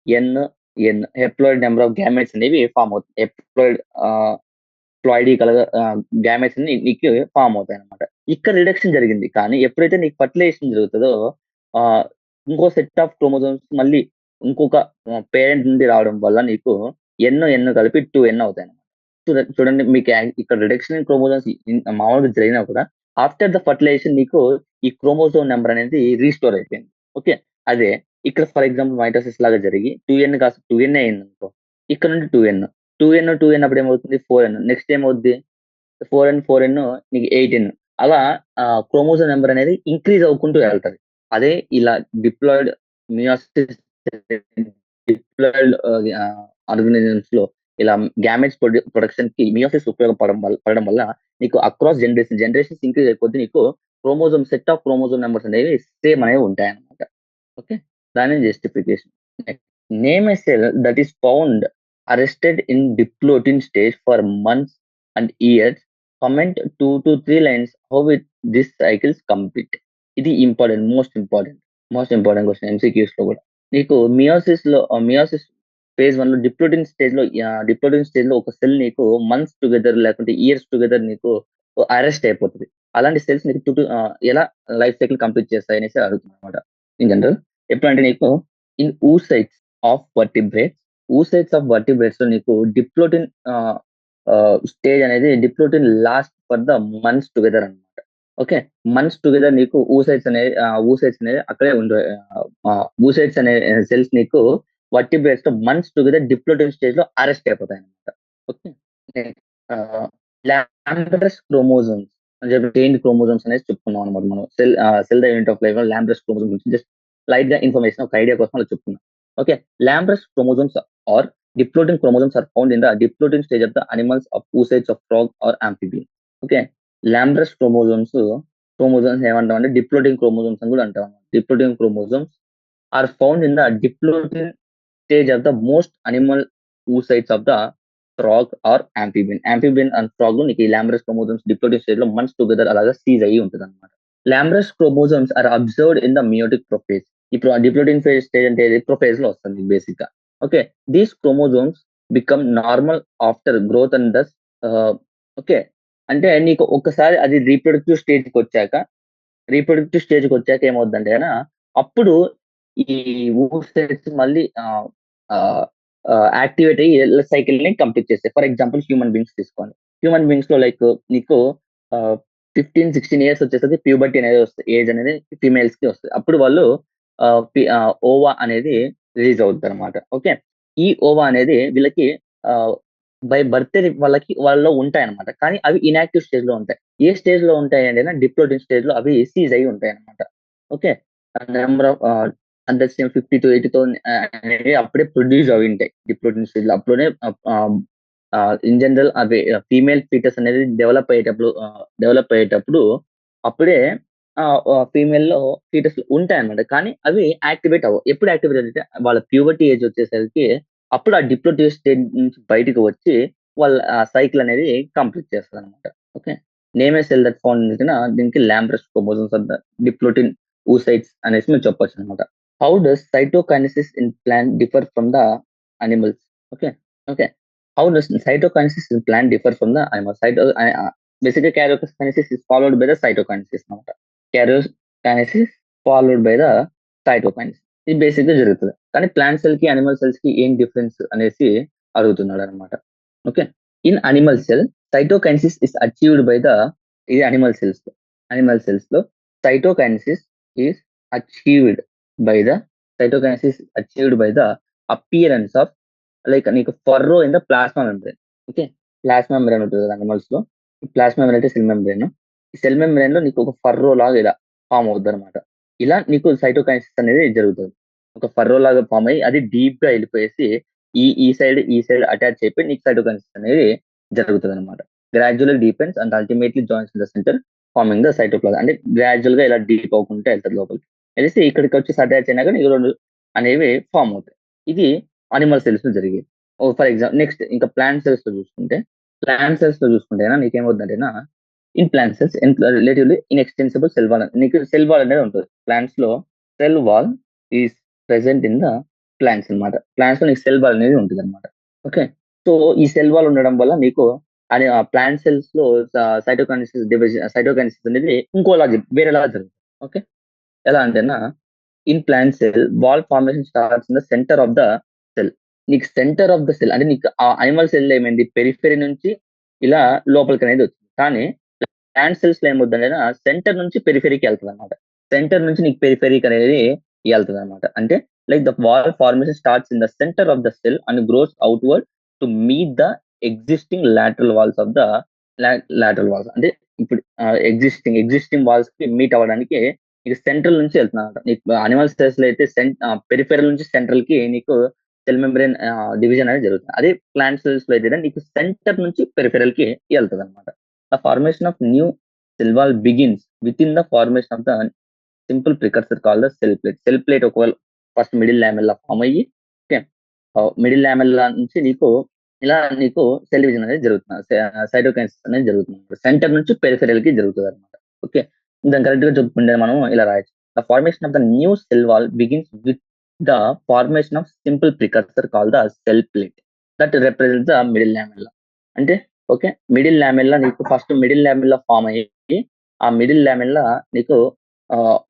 ఎన్, ఎన్ హెప్లాయిడ్ నంబర్ ఆఫ్ గ్యామెట్స్ అనేవి ఫార్మ్ అవుతాయి. ఆహ్, ప్లాయిడీ గ్యామెట్స్ అన్ని నీకు ఫార్మ్ అవుతాయన్నమాట. ఇక్కడ రిడక్షన్ జరిగింది. కానీ ఎప్పుడైతే నీకు ఫర్టిలైజేషన్ జరుగుతదో ఆహ్, ఇంకో సెట్ ఆఫ్ క్రోమోజోమ్స్ మళ్ళీ ఇంకొక పేరెంట్ నుండి రావడం వల్ల నీకు ఎన్ కలిపి 2n అవుతాయన్నమాట. చూడండి మీకు ఇక్కడ రిడక్షన్ ఇన్ క్రోమోజోమ్స్ మామూలుగా జరిగినా కూడా ఆఫ్టర్ ద ఫర్టిలైజేషన్ నీకు ఈ క్రోమోజోమ్ నంబర్ అనేది రీస్టోర్ అయిపోయింది. ఓకే. అదే ఇక్కడ ఫర్ ఎగ్జాంపుల్ మైటోసిస్ లాగా జరిగి 2n కాస్త 2n అయిందనుకో. ఇక్కడ నుండి 2n అప్పుడు ఏమవుతుంది 4n నెక్స్ట్ ఏమవుద్ది 4n నీకు 18 అలా క్రోమోజోమ్ నంబర్ అనేది ఇంక్రీజ్ అవ్వుకుంటూ వెళ్తది. అదే ఇలా డిప్లాయిడ్ మియోసిస్ డిప్లాయిడ్ ఆర్గానిజమ్స్‌లో ఇలా గ్యామెట్స్ ప్రొడక్షన్‌కి మియోసిస్ పడడం వల్ల నీకు అక్రాస్ జనరేషన్స్ ఇంక్రీజ్ అయిపోద్ది. నీకు సెట్ ఆఫ్ క్రోమోజోమ్ నంబర్స్ అనేవి సేమ్ అనేవి ఉంటాయన్నమాట. ఓకే. దాని justification. Name a cell that is found arrested in diplotene stage for months and years comment 2 to 3 lines how with this cycles complete. ఇది important, most important question MCQs లో కూడా. నీకు meiosis phase 1 లో డిప్లోటిన్ stage లో ఒక cell నీకు months together లేకుంటే years together నీకు అరెస్ట్ అయిపోతుంది. అలాంటి సెల్స్ నీకు ఎలా లైఫ్ సైకిల్ కంప్లీట్ చేస్తాయి అనేసి అడుగుతుంది అనమాట. ఇన్ జనరల్ ఎప్పుడంటే నీకు ఇన్ ఊసైట్స్ ఆఫ్ వర్టిబ్రేట్స్ లో నీకు డిప్లోటిన్ స్టేజ్ అనేది diplotene last for the months together అనమాట. ఓకే, మంత్స్ టుగెదర్ నీకు ఊసైట్స్ అనేది అక్కడే ఉండే ఊసైట్స్ అనే సెల్స్ నీకు వర్టిబ్రేట్స్ లో మంత్స్ టుగెదర్ డిప్లోటిన్ స్టేజ్ లో అరెస్ట్ అయిపోతాయి అనమాట. ఓకే, లాంబ్రస్ క్రోమోజోమ్స్ అని చెప్పి చైన్ క్రోమోజోమ్స్ అనేది చెప్పుకున్నాం అనమాట. మనం cell the unit of life లో లాంబ్రస్ క్రోమోజోమ్ గురించి జస్ట్ లైట్ గా ఇన్ఫర్మేషన్ ఒక ఐడియా కోసం అలా చెప్పుకున్నాం. Okay, lampbrush chromosomes are diplotin chromosomes are found in the diplotin stage of the animals of oocytes of frog or amphibian. Okay, lampbrush chromosomes ఏమంటామంటే diplotene chromosomes అని కూడా అంటాం. Diplotene chromosomes are found in the diplotene stage of the most animal oocytes of the frog or amphibian and frog లో నీకు ఈ lampbrush chromosomes diplotene stage లో months together అలాగా సీజ్ అయ్యి ఉంటుంది అనమాట. Lampbrush chromosomes are observed in the meiotic prophase. ఇప్పుడు ఆ డిప్లోటిన్ స్టేజ్ అంటే ప్రొఫేజ్ లో వస్తుంది బేసిక్ గా. Okay, these chromosomes become normal after growth and thus. Okay, అంటే నీకు ఒక్కసారి అది రీప్రొడక్టివ్ స్టేజ్కి వచ్చాక ఏమవుతుందంటే అప్పుడు ఈ ఊసైట్స్ మళ్ళీ యాక్టివేట్ అయ్యి సైకిల్ ని కంప్లీట్ చేస్తాయి. ఫర్ ఎగ్జాంపుల్ హ్యూమన్ బీయింగ్స్ తీసుకోండి. హ్యూమన్ బీయింగ్స్ లో లైక్ నీకు 15-16 years వచ్చేసరికి ప్యూబర్టీ అనేది వస్తుంది, ఏజ్ అనేది ఫీమేల్స్ కి వస్తుంది. అప్పుడు వాళ్ళు ఓవా అనేది రిలీజ్ అవుతుంది అనమాట. ఓకే, ఈ ఓవా అనేది వీళ్ళకి బై బర్త్ వాళ్ళలో ఉంటాయి అనమాట. కానీ అవి ఇన్యాక్టివ్ స్టేజ్ లో ఉంటాయి. ఏ స్టేజ్ లో ఉంటాయి అంటే డిప్లోటిన్ స్టేజ్ లో అవి సీజ్ అయి ఉంటాయి అనమాట. ఓకే, నెంబర్ ఆఫ్ అంత 50-80,000 అనేవి అప్పుడే ప్రొడ్యూస్ అవి ఉంటాయి డిప్లోటిన్ స్టేజ్ లో. అప్పుడే ఇన్ జనరల్ అవి ఫీమేల్ ఫీటస్ అనేది డెవలప్ అయ్యేటప్పుడు అప్పుడే ఫీమేల్ లో ఫీటస్ ఉంటాయి అనమాట. కానీ అవి యాక్టివేట్ అవ్వవు. ఎప్పుడు యాక్టివేట్ అంటే వాళ్ళ ప్యూబర్టీ ఏజ్ వచ్చేసరికి అప్పుడు ఆ డిప్లోటివ్ స్టేజ్ నుంచి బయటకు వచ్చి వాళ్ళ సైకిల్ అనేది కంప్లీట్ చేస్తారు అనమాట. Okay, name cell that found దీనికి lampbrush chromosomes of the diplotene oocytes అనేసి మీరు చెప్పొచ్చు అనమాట. How does cytokinesis in plant differ from the animals? Okay, okay, how does cytokinesis in plant differ from the animals? బేసిక్గా karyokinesis is followed by the cytokinesis అనమాట. Karyokinesis followed by the cytokinesis. ఇది basic గా జరుగుతుంది. కానీ plant cell కి animal cells కి ఏం difference అనేసి అడుగుతున్నాడు అనమాట. Okay, in animal cell cytokinesis is achieved by the ఇది అనిమల్ సెల్స్ లో cytokinesis is achieved by the appearance of like నీకు furrow in the plasma membrane. Okay, plasma membrane ఉంటుంది కదా అనిమల్స్ లో. ఈ ప్లాస్మా మెంబ్రేన్ అంటే సెల్ మెంబ్రేన్. ఈ cell membrane లో నీకు ఒక ఫర్రో లాగా ఇలా ఫామ్ అవుతుంది అనమాట. ఇలా నీకు సైటోకైనసిస్ అనేది జరుగుతుంది. ఒక ఫర్రో లాగా ఫామ్ అయ్యి అది డీప్ గా వెళ్ళిపోయేసి ఈ సైడ్ అటాచ్ అయిపోయి నీకు సైటోకైనసిస్ అనేది జరుగుతుంది అనమాట. Gradual deepens and ultimately joins the centre forming the cytoplasm. అంటే గ్రాడ్యువల్ గా ఇలా డీప్ అవ్వకుంటే వెళ్తుంది లోపలికి, వెళ్ళేసి ఇక్కడికి వచ్చి అటాచ్ అయినాక నీకు రెండు అనేవి ఫామ్ అవుతాయి. ఇది అనిమల్ సెల్స్ లో జరిగేది. ఫర్ ఎగ్జాంపుల్ నెక్స్ట్ ఇంకా ప్లాంట్ సెల్స్ లో చూసుకుంటే నీకేమవుతుందంటేనా in plant cells relatively inextensible cell wall. నీకు సెల్ వాల్ అనేది ఉంటుంది ప్లాంట్స్ లో. Cell wall is present in the plants అనమాట. ప్లాంట్స్ లో నీకు సెల్ వాల్ అనేది ఉంటుంది అనమాట. ఓకే, సో ఈ సెల్ వాల్ ఉండడం వల్ల నీకు ప్లాంట్ సెల్స్ లో సైటోకైనసిస్ అనేది వేరేలా జరుగుతుంది. ఓకే, ఎలా అంటేనా in plant cell wall formation starts in the centre of the cell. నీకు సెంటర్ ఆఫ్ ద సెల్ అంటే నీకు ఆ అనిమల్ సెల్ ఏమైంది పెరిఫెరీ నుంచి ఇలా లోపలికి అనేది వచ్చింది. కానీ ప్లాంట్ సెల్స్ లో ఏమవుతుందంటే సెంటర్ నుంచి పెరిఫెరీకి వెళ్తుంది అనమాట. సెంటర్ నుంచి నీకు పెరిఫెరీకి అనేది వెళ్తుంది అనమాట. అంటే like the wall formation starts in the centre of the cell and grows outward to meet the existing lateral walls of the lateral walls. అంటే ఇప్పుడు ఎగ్జిస్టింగ్ వాల్స్ కి మీట్ అవ్వడానికి నీకు సెంట్రల్ నుంచి వెళ్తున్నా. నీకు అనిమల్ సెల్స్ లో అయితే పెరిఫెరల్ నుంచి సెంట్రల్ కి నీకు సెల్ మెంబ్రేన్ డివిజన్ అనేది జరుగుతుంది. అదే ప్లాంట్ సెల్స్ లో అయితే నీకు సెంటర్ నుంచి పెరిఫెరల్ కి వెళ్తుంది అనమాట. The formation of new cell wall begins with in the formation of the simple precursor call the cell plate. Cell plate ఒకవేళ ఫస్ట్ మిడిల్ లామెల్లా ఫామ్ అయ్యి, ఓకే, మిడిల్ లామెల్లా నుంచి నీకు ఇలా నీకు సెల్ డివిజన్ అనేది జరుగుతుంది. సైటోకైనెసిస్ అనేది జరుగుతుంది. సెంటర్ నుంచి పెరిఫెరల్ కి జరుగుతుందన్నమాట. ఓకే. దాన్ని కరెక్ట్‌గా చెప్పుకుంటే మనం ఇలా రాయొచ్చు. The formation of the new cell wall begins with the formation of simple precursor called the cell plate that represents the middle lamella. అంటే ఓకే. మిడిల్ లామెల్లా నీకు ఫస్ట్ మిడిల్ లామెల్లా ఫార్మ్ అయ్యి, ఆ మిడిల్ లామెల్లా నీకు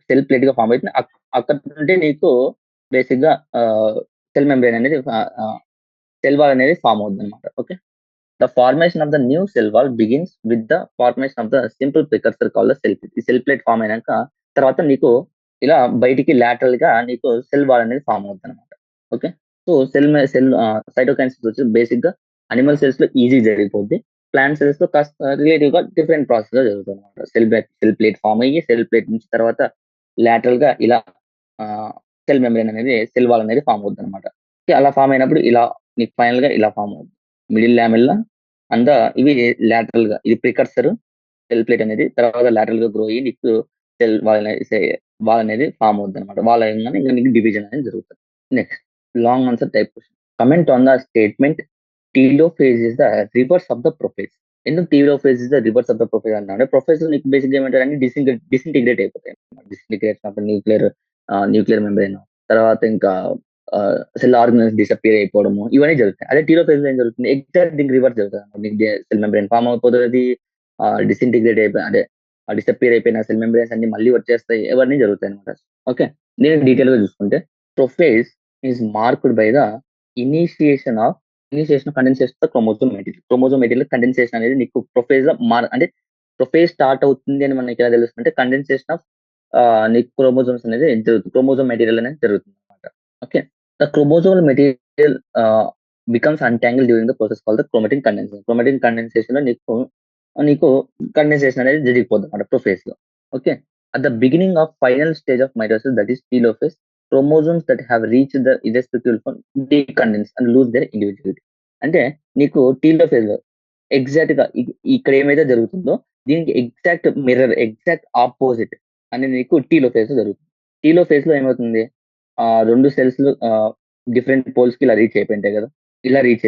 cell ప్లేట్‌గా form అయితుంది. అక్కడి నుండి నీకు బేసిక్‌గా సెల్ మెంబ్రేన్ అనేది సెల్ వాల్ అనేది ఫార్మ్ అవుతుందన్నమాట. Okay. The formation of the new cell wall begins with the formation of the simple precursor called the cell plate. ఈ సెల్ ప్లేట్ ఫార్మ్ అయినాక తర్వాత నీకు ఇలా బయటికి లాటరల్ గా నీకు సెల్ వాల్ అనేది ఫార్మ్ అవుతుంది అనమాట. ఓకే. సో సెల్ సైటోకైన్సిస్ వచ్చి బేసిక్ గా అనిమల్ సెల్స్ లో ఈజీ జరిగిపోద్ది. ప్లాంట్ సెల్స్ లో కాస్త రిలేటివ్ గా డిఫరెంట్ ప్రాసెస్ లో జరుగుతుంది అనమాట. సెల్ ప్లేట్ ఫార్మ్ అయ్యి సెల్ ప్లేట్ నుంచి తర్వాత లాటరల్ గా ఇలా సెల్ మెంబ్రేన్ అనేది సెల్ వాల్ అనేది ఫార్మ్ అవుతుంది అనమాట. అలా ఫార్మ్ అయినప్పుడు ఇలా నీకు ఫైనల్ గా ఇలా ఫార్మ్ అవుతుంది. మిడిల్ లామెల్లా అండ్ ఇవి లాటరల్ గా ఇది ప్రికర్సర్ సెల్ ప్లేట్ అనేది తర్వాత లాటరల్ గా గ్రో అయ్యి నీకు సెల్ వాల్ అనేది ఫార్మ్ అవుతుంది అనమాట. వాల్ అయ్యంగానే ఇంకా నీకు డివిజన్ అనేది జరుగుతుంది. Next long answer type question. Comment on the statement telophase is the reverse of the prophase. ఎందుకు telophase is the reverse of the prophase అంటే ప్రొఫేజ్ నీకు బేసిక్ ఏమంటారు డిసింటిగ్రేట్ అయిపోతాయి. డిసింటిగ్రేట్ న్యూక్లియర్ మెంబ్రేన్ తర్వాత ఇంకా సెల్ ఆర్గనైజ్ డిసపియర్ అయిపోవడము ఇవన్నీ జరుగుతాయి. అదే టీలోఫేజ్ లో ఏం జరుగుతుంది ఎగ్జాక్ట్ దీనికి రివర్స్ జరుగుతుంది. సెల్ మెంబ్రేన్ ఫార్మ్ అయిపోతుంది, డిసింటిగ్రేట్ అయిపోయి అదే డిసపియర్ అయిపోయిన సెల్ మెంబ్రేన్స్ అన్ని మళ్ళీ వచ్చేస్తాయి, ఇవన్నీ జరుగుతాయి అనమాట. ఓకే. దీనికి డీటెయిల్ గా చూసుకుంటే prophase is marked by the initiation of condensation of chromosome material. Chromosome material condensation అనేది నీకు ప్రొఫేజ్ లో అంటే ప్రొఫేజ్ స్టార్ట్ అవుతుంది అని మనకి ఎలా తెలుస్తుంటే కండెన్సేషన్ ఆఫ్ నీకు క్రోమోజోమ్స్ అనేది జరుగుతుంది. క్రోమోజోమ్ మెటీరియల్ అనేది జరుగుతుంది అనమాట. Okay. The chromosomal material becomes అన్టాంగిల్ during the process called the chromatin condensation. Chromatin condensation లో నీకు కండెన్సేషన్ అనేది జరిగిపోతుంది అనమాట ప్రొఫేజ్ లో. Okay. At the beginning of final stage of mitosis that is telophase chromosomes that have reached the irrespective form decondense and lose their individuality. అంటే నీకు telophase లో exact గా ఇక్కడ ఏమైతే జరుగుతుందో దీనికి ఎగ్జాక్ట్ మిర్రర్ ఎగ్జాక్ట్ ఆపోజిట్ అనేది నీకు టీలోఫేజ్ లో జరుగుతుంది. టీలోఫేజ్ లో ఏమవుతుంది రెండు సెల్స్ డిఫరెంట్ పోల్స్ కి ఇలా రీచ్ అయిపోయింటాయి కదా, ఇలా రీచ్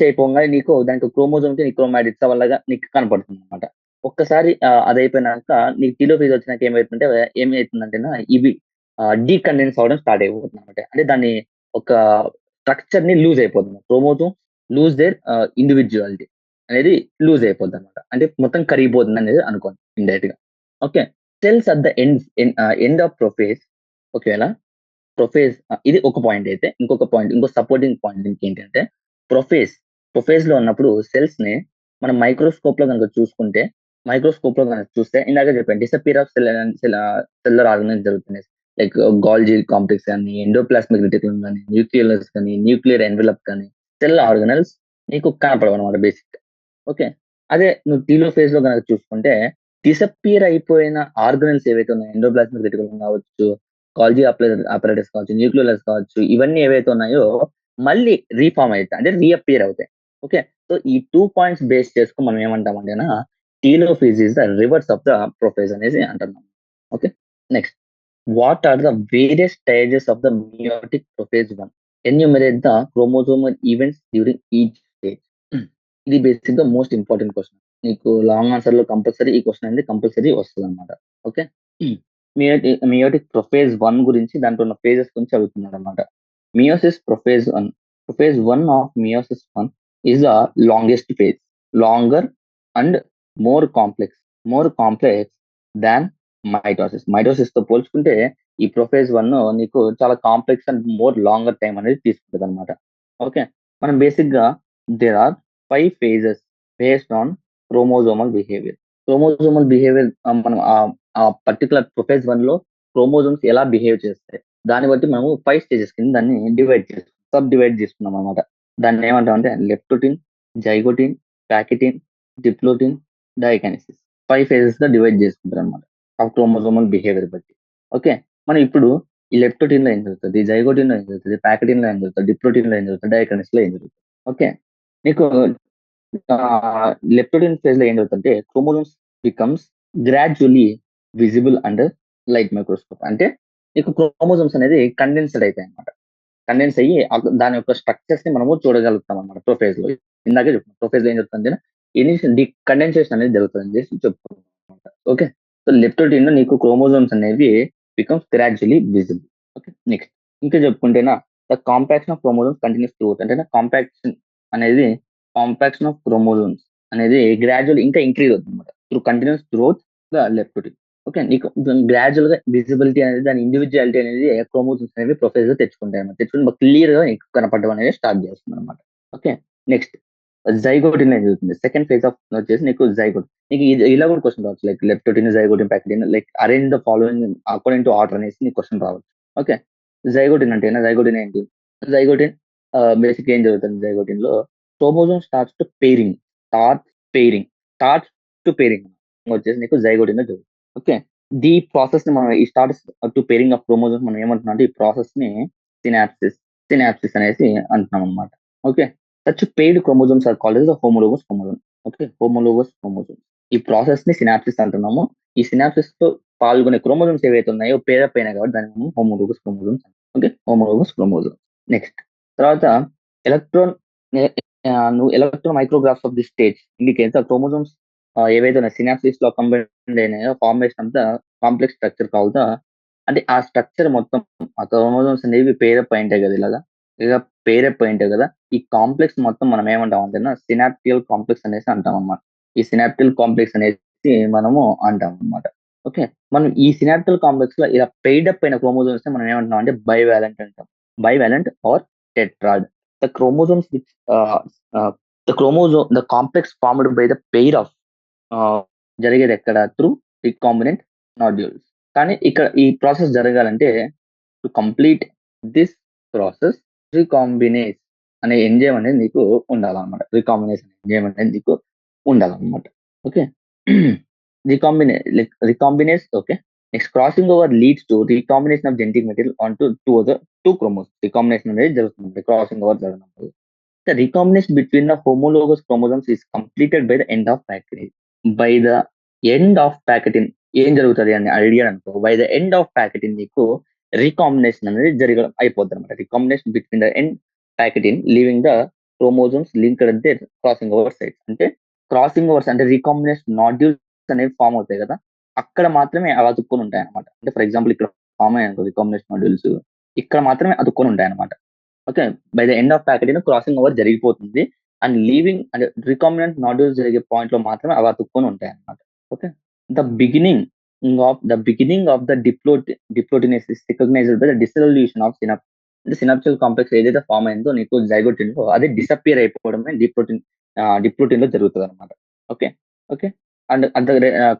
అయిపోగానే నీకు దానికి క్రోమోజోమ్ కి క్రోమాటిడ్స్ వల్లగా నీకు కనపడుతుంది అనమాట. ఒక్కసారి అది అయిపోయినాక నీకు టీలోఫేజ్ వచ్చినాక ఏమైతుందంటే ఇవి డీకండెన్స్ అవడం స్టార్ట్ అయిపోతుంది అనమాట. అంటే దాన్ని ఒక స్ట్రక్చర్ ని లూజ్ అయిపోతుంది. క్రోమోజోమ్ లూజ్ దేర్ ఇండివిజువాలిటీ అనేది లూజ్ అయిపోద్ది అనమాట. అంటే మొత్తం కరిగిపోతుంది అనేది అనుకోండి ఇండైరెక్ట్ గా. Okay. Cells at the end of prophase ఒకవేళ ప్రొఫేజ్ ఇది ఒక పాయింట్ అయితే ఇంకో సపోర్టింగ్ పాయింట్ దీనికి ఏంటంటే ప్రొఫేజ్ ప్రొఫేజ్ లో ఉన్నప్పుడు సెల్స్ ని మనం మైక్రోస్కోప్ లో కనుక చూసుకుంటే చూస్తే ఇందాక చెప్పాను డిసపియర్ ఆఫ్ సెల్లర్ ఆర్గనైజ్ జరుగుతుంది. లైక్ గాల్జీ కాంప్లెక్స్ కానీ ఎండోప్లాస్మిక్ రెటిక్యులం కానీ న్యూక్లియస్ కానీ న్యూక్లియర్ ఎన్వెలప్ కానీ సెల్ ఆర్గనల్స్ నీకు కనపడవు అనమాట బేసిక్. ఓకే. అదే నువ్వు టీలో ఫేజ్ లో కనుక చూసుకుంటే డిసపియర్ అయిపోయిన ఆర్గనల్స్ ఏవైతే ఉన్నాయో ఎండోప్లాస్మిక్ రెటిక్యులం కావచ్చు, గాల్జీ అపరేటస్ కావచ్చు, న్యూక్లియస్ కావచ్చు, ఇవన్నీ ఏవైతే ఉన్నాయో మళ్ళీ రీఫార్మ్ అవుతాయి అంటే రీఅపియర్ అవుతాయి. ఓకే. సో ఈ 2 పాయింట్స్ బేస్ చేసుకొని మనం ఏమంటామంటే telophase is the reverse of the prophase అనేసి అంటున్నాం. Okay. Next what are the various stages of the meiotic prophase 1? Enumerate the chromosomal events during each stage. ఇది బేసిక్ గా most important question. నీకు long answer లో compulsory ఈ question అనేది compulsory వస్తుంది అనమాట. ఓకే. మియోటిక్ ప్రొఫేజ్ 1 గురించి దాంట్లో ఉన్న ఫేజెస్ గురించి అడుగుతున్నాడు అనమాట. Meiosis prophase 1. Prophase 1 of meiosis 1 is the longest phase, longer and more complex than mitosis. Mitosis తో పోల్చుకుంటే ఈ ప్రొఫేజ్ 1 నీకు చాలా complex and more longer time అనేది తీసుకుంటుంది అనమాట. ఓకే. మనం బేసిక్ గా there are 5 phases based on chromosomal behaviour. మనం ఆ పర్టికులర్ ప్రొఫేజ్ 1 లో క్రోమోజోమ్స్ ఎలా బిహేవ్ చేస్తాయి దాన్ని బట్టి మనము 5 స్టేజెస్ కింద దాన్ని సబ్ డివైడ్ చేసుకున్నాం అనమాట. దాన్ని ఏమంటాం అంటే లెప్టోటిన్, జైగోటిన్, ప్యాకిటిన్, డిప్లోటిన్, డైకైనసిస్ 5 ఫేజెస్ గా డివైడ్ చేసుకుంటారు అనమాట ఆ క్రోమోజోమల్ బిహేవియర్ బట్టి. ఓకే. మనం ఇప్పుడు ఈ లెప్టోటిన్ లో ఏం జరుగుతుంది, జైగోటిన్ లో ఏం జరుగుతుంది, ప్యాకిటిన్ లో ఏం జరుగుతుంది, డిప్లోటిన్ లో ఏం జరుగుతుంది, డైకైనసిస్ లో ఏం జరుగుతుంది. ఓకే. నీకు లెప్టోటిన్ ఫేజ్ లో ఏం జరుగుతుందంటే chromosomes becomes gradually visible under light microscope. అంటే నీకు క్రోమోజోమ్స్ అనేది కండెన్స్డ్ అవుతాయి అనమాట. కండెన్స్ అయ్యి దాని యొక్క స్ట్రక్చర్స్ ని మనము చూడగలుగుతాం అనమాట ప్రొఫేజ్ లో. ఇందాకే చెప్తాను ప్రొఫేజ్ లో ఏం జరుగుతుంది, ఇనిషియల్ కండెన్సేషన్ అనేది జరుగుతుంది అని చేసి చెప్పుకుంటాం అనమాట. ఓకే, సో లెప్టోటిన్ లో నీకు క్రోమోజోమ్స్ అనేవి becomes gradually visible. Okay, next ఇంకా చెప్పుకుంటేనా the compaction of chromosomes continues growth అంటే కాంపాక్షన్ అనేది కాంపాక్షన్ ఆఫ్ క్రోమోజోమ్స్ అనేది గ్రాడ్యువల్ ఇంకా ఇంక్రీజ్ అవుతుంది అనమాట through continuous growth the leptotene. Okay, నీకు గ్రాడ్యువల్ గా విజిబిలిటీ అనేది దాని ఇండివిజువాలిటీ అనేది క్రోమోజోమ్స్ అనేవి ప్రొఫైల్ గా తెచ్చుకుంటాయి అనమాట. తెచ్చుకుని క్లియర్ గా నీకు కనపడడం అనేది స్టార్ట్ చేస్తుంది అనమాట. ఓకే, నెక్స్ట్ జైగోటిన్ అనేది జరుగుతుంది. సెకండ్ ఫేజ్ ఆఫ్ వచ్చేసి నీకు జైగోట్. నీకు ఇలా కూడా క్వశ్చన్ రావచ్చు, like leptotene zygotene pachytene like arrange the following according to order అనేసి నీకు క్వశ్చన్ రావచ్చు. ఓకే, జైగోటిన్ అంటే జైగోటిన్ ఏంటి? జైగోటిన్ బేసిక్ ఏం జరుగుతుంది జైగోటిన్ లో, క్రోమోజోమ్ స్టార్ట్స్ టు పేరింగ్ వచ్చేసి నీకు జైగోటిన్ లో జరుగుతుంది. ఓకే, ది ప్రాసెస్ ని మనం ఈ starts to pairing of chromosomes మనం ఏమంటున్నాం అంటే ఈ ప్రాసెస్ ని సినాప్సిస్ అనేసి అంటున్నాం అనమాట. Okay, such paid chromosomes are called homologous chromosome. Okay, homologous chromosome ఈ ప్రాసెస్ ని సినాప్సిస్ అంటున్నాము. ఈ సినాప్సిస్ తో పాల్గొనే క్రోమోజోమ్స్ ఏవైతే ఉన్నాయో పేద పైన కాబట్టి దాన్ని మనం homologous chromosomes. Okay, homologous chromosome. Next తర్వాత ఎలక్ట్రాన్ నువ్వు electron micrographs of the stage indicates chromosomes ఏవైతే ఉన్నాయి సినాప్సిస్ లో కంబైన్ అయినాయో ఫార్మేషన్ అంతా కాంప్లెక్స్ స్ట్రక్చర్ కావుతా. అంటే ఆ స్ట్రక్చర్ మొత్తం ఆ క్రోమోజోమ్స్ అనేవి పేరప్ అయింటాయి కదా ఇలా పేరప్ అయింటాయి కదా. ఈ కాంప్లెక్స్ మొత్తం మనం ఏమంటాం అంటే సినాప్టియల్ కాంప్లెక్స్ అనేసి అంటాం అనమాట. ఈ సినాప్టియల్ కాంప్లెక్స్ అనేసి మనము అంటాం అనమాట. ఓకే, మనం ఈ సినాప్టియల్ కాంప్లెక్స్ లో ఇలా పెయిడప్ అయిన క్రోమోజోమ్స్ మనం ఏమంటున్నాం అంటే బైవాలెంట్ అంటాం. Bivalent or tetrad. The chromosomes which the complex formed by the pair of జరిగేది ఎక్కడ త్రూ రికాంబినెంట్ నాడ్యూల్స్. కానీ ఇక్కడ ఈ ప్రాసెస్ జరగాలంటే టు కంప్లీట్ దిస్ ప్రాసెస్ రికాంబినేస్ అనే ఎంజైమ్ అనేది నీకు ఉండాలన్నమాట. రికాంబినేషన్ ఎంజైమ్ అనేది నీకు ఉండాలన్నమాట. Okay, recombinase. Okay, next crossing over leads to recombination of genetic material on to two chromos. Recombination అనేది జరుగుతుంది క్రాసింగ్ ఓవర్ జరగడం. The recombination between the homologous chromosomes is completed by the end of packaging. By the end of packaging ఏం జరుగుతుంది అని అడిగాడు అనుకో, by the end of pachytene నీకు recombination అనేది జరగడం అయిపోద్ది అనమాట. Recombination between the end pachytene leaving the chromosomes linked అంటే క్రాసింగ్ ఓవర్ సైడ్స్. అంటే క్రాసింగ్ ఓవర్స్ అంటే రీకాంబినేషన్ నాడ్యూల్స్ అనేవి ఫామ్ అవుతాయి కదా, అక్కడ మాత్రమే అవి అతుక్కొని ఉంటాయి అనమాట. అంటే ఫర్ ఎగ్జాంపుల్ ఇక్కడ ఫామ్ అయ్యాయి అనుకో రీకాంబినేషన్ నాడ్యూల్స్, ఇక్కడ మాత్రమే అతుక్కొని ఉంటాయి అనమాట. Okay, by the end of pachytene crossing over జరిగిపోతుంది అండ్ లీవింగ్ అంటే రికాంబినెంట్ నాడ్యూల్స్ జరిగే పాయింట్ లో మాత్రమే అవి అతుక్కొని ఉంటాయి అనమాట. Okay, the beginning of the diplotene is recognised by the dissolution of అంటే సినాప్టియల్ కాంప్లెక్స్ ఏదైతే ఫామ్ అయిందో నీకు జైగోటిన్ లో అదే డిసపియర్ అయిపోవడమే డిప్లోటిన్ లో జరుగుతుంది అనమాట. ఓకే, ఓకే, అండ్ అంత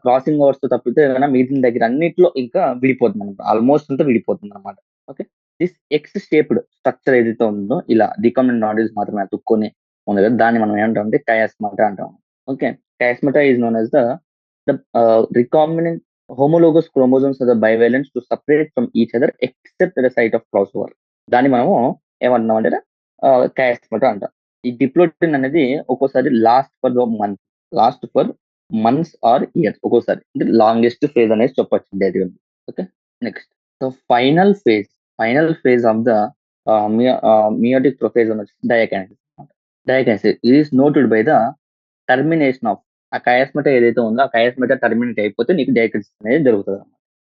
క్రాసింగ్ ఓవర్స్ తో తప్పితే మిగిలిన దగ్గర అన్నిట్లో ఇంకా విడిపోతుంది అనమాట. ఆల్మోస్ట్ అంతా విడిపోతుంది అనమాట. Okay, this X shaped structure ఏదైతే ఉందో ఇలా రికాంబినెంట్ నాడ్యూల్స్ మాత్రమే అతుక్కొని ఉంది కదా, దాన్ని మనం ఏమంటాం అంటే కయాస్మాటా అంటాం. Okay, chiasmata is known as the recombinant homologous chromosomes or the bivalents to separate from each other except the site of cross over. దాన్ని మనము ఏమంటున్నాం అంటే కయాస్మాటా అంటాం. ఈ డిప్లోటిన్ అనేది ఒక్కోసారి last for months or years, ఒక్కోసారి అంటే లాంగెస్ట్ ఫేజ్ అనేది చెప్పొచ్చు డైరీ. Okay, next so final phase of the meiotic prophase on diakinesis. Diakinesis is noted by the termination of ఆ కయాస్మేటా ఏదైతే ఉందో ఆ కయాస్మేటా టర్మినేట్ అయిపోతే నీకు డయాకిnesis అనేది జరుగుతుంది.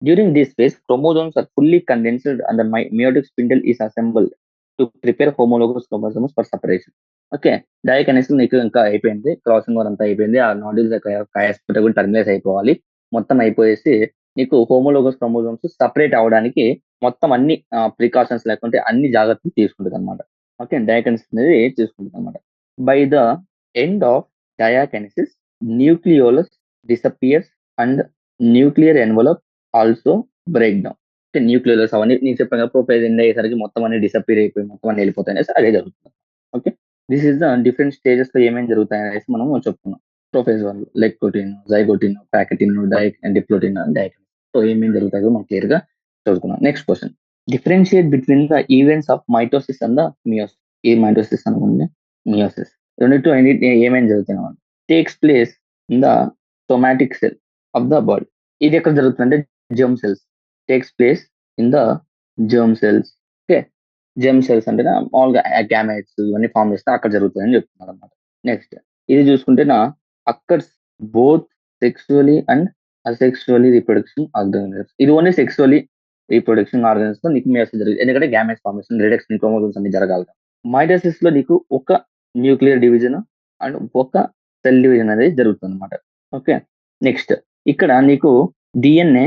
During this phase chromosomes are fully condensed and the meiotic spindle is assembled to prepare homologous chromosomes for separation. Okay, diakinesis నీకు ఇంకా అయిపోయింది, క్రాసింగ్ ఓవర్ అంతా అయిపోయింది, ఆ నాడ్యూల్స్ కయాస్మేటా కూడా టర్మినేట్ అయిపోవాలి, మొత్తం అయిపోయేసి నీకు హోమోలోగస్ క్రోమోజోమ్స్ సపరేట్ అవడానికి మొత్తం అన్ని ప్రికాషన్స్ లేకుంటే అన్ని జాగ్రత్తలు తీసుకుంటుంది అనమాట. ఓకే, డయాకిnesis అనేది తీసుకుంటుంది అనమాట. By the end of diakinesis nucleolus disappears and nuclear envelope also break down. అంటే న్యూక్లియోలస్ అవన్నీ నేను చెప్పాను కదా, ప్రొపేజ్ ఎండ్ అయ్యేసరికి మొత్తం అన్ని డిసపియర్ అయిపోయి మొత్తం అన్ని వెళ్ళిపోతాయి అనేసి అదే జరుగుతుంది. Okay, this is the different stages లో ఏమేమి జరుగుతాయి అనేసి మనం చెప్పుకున్నాం. ప్రొఫేజ్ వాళ్ళు లెక్టోటిన్, జైగోటిన్, ప్యాకెటిన్, డిప్లోటిన్, డయాకిnesis. సో ఏమేమి జరుగుతాయో మనం క్లియర్ గా చదువుకున్నాం. Next question, differentiate between the events of mitosis and the meiosis. A mitosis అనుకుంటే మియోసిస్, రెండింటిలో ఏమేమి జరుగుతున్నాయి takes place in the somatic cell of the body. ఇది ఎక్కడ జరుగుతుందంటే germ cells, takes place in the germ cells. Okay, gem cells అంటే మామూలుగా gametes ఇవన్నీ ఫామ్ చేస్తే అక్కడ జరుగుతాయని చెప్తున్నారు అనమాట. నెక్స్ట్ ఇది చూసుకుంటేనా occurs both sexually and asexually reproduction organisms. ఇది ఓన్లీ సెక్సువలీ రీప్రొడక్షన్ ఆర్గానిజమ్స్ లో నీకు మియోసిస్ జరుగుతుంది. ఎందుకంటే గ్యామెట్స్ ఫార్మేషన్, రిడక్షన్, క్రోమోజోమ్స్ అన్ని జరగాలి. మైటోసిస్ లో నీకు ఒక న్యూక్లియర్ డివిజన్ అండ్ ఒక సెల్ డివిజన్ అనేది జరుగుతుంది అనమాట. ఓకే. నెక్స్ట్ ఇక్కడ నీకు DNA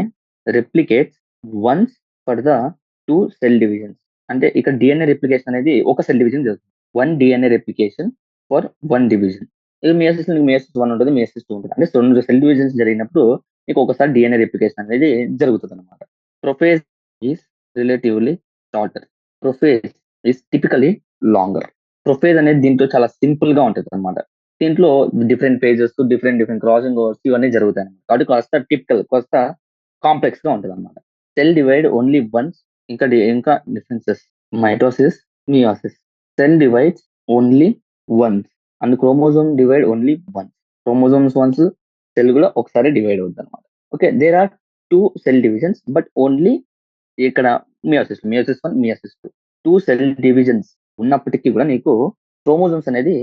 replicates once for the 2 cell divisions. అంటే ఇక్కడ డిఎన్ఏ రెప్లికేషన్ అనేది ఒక సెల్ డివిజన్ జరుగుతుంది. 1 డిఎన్ఏ రెప్లికేషన్ ఫర్ 1 డివిజన్. ఇది మియోసిస్ నీకు మియోసిస్ 1 ఉంటుంది, మియోసిస్ 2 ఉంటుంది. అంటే 2 సెల్ డివిజన్స్ జరిగినప్పుడు నీకు ఒకసారి డిఎన్ఏ రెప్లికేషన్ అనేది జరుగుతుందన్నమాట. Prophase is relatively shorter. Prophase is typically longer. Prophase అనేది దీంట్లో చాలా సింపుల్ గా ఉంటుంది అనమాట. దీంట్లో different phases, different crossing overs ఇవన్నీ జరుగుతాయి అన్నమాట. కాబట్టి కాస్త కాంప్లెక్స్ గా ఉంటుంది అనమాట. Cell divide only once. ఇంకా differences mitosis, meiosis. Cell divides only once and chromosome divide only once. Chromosomes once, cell కూడా ఒకసారి డివైడ్ అవుతుంది అనమాట. Okay, there are 2 cell divisions but only ఇక్కడ మియోసిస్ 1, మియోసిస్ 2 సెల్ డివిజన్స్ ఉన్నప్పటికీ కూడా నీకు chromosomes అనేది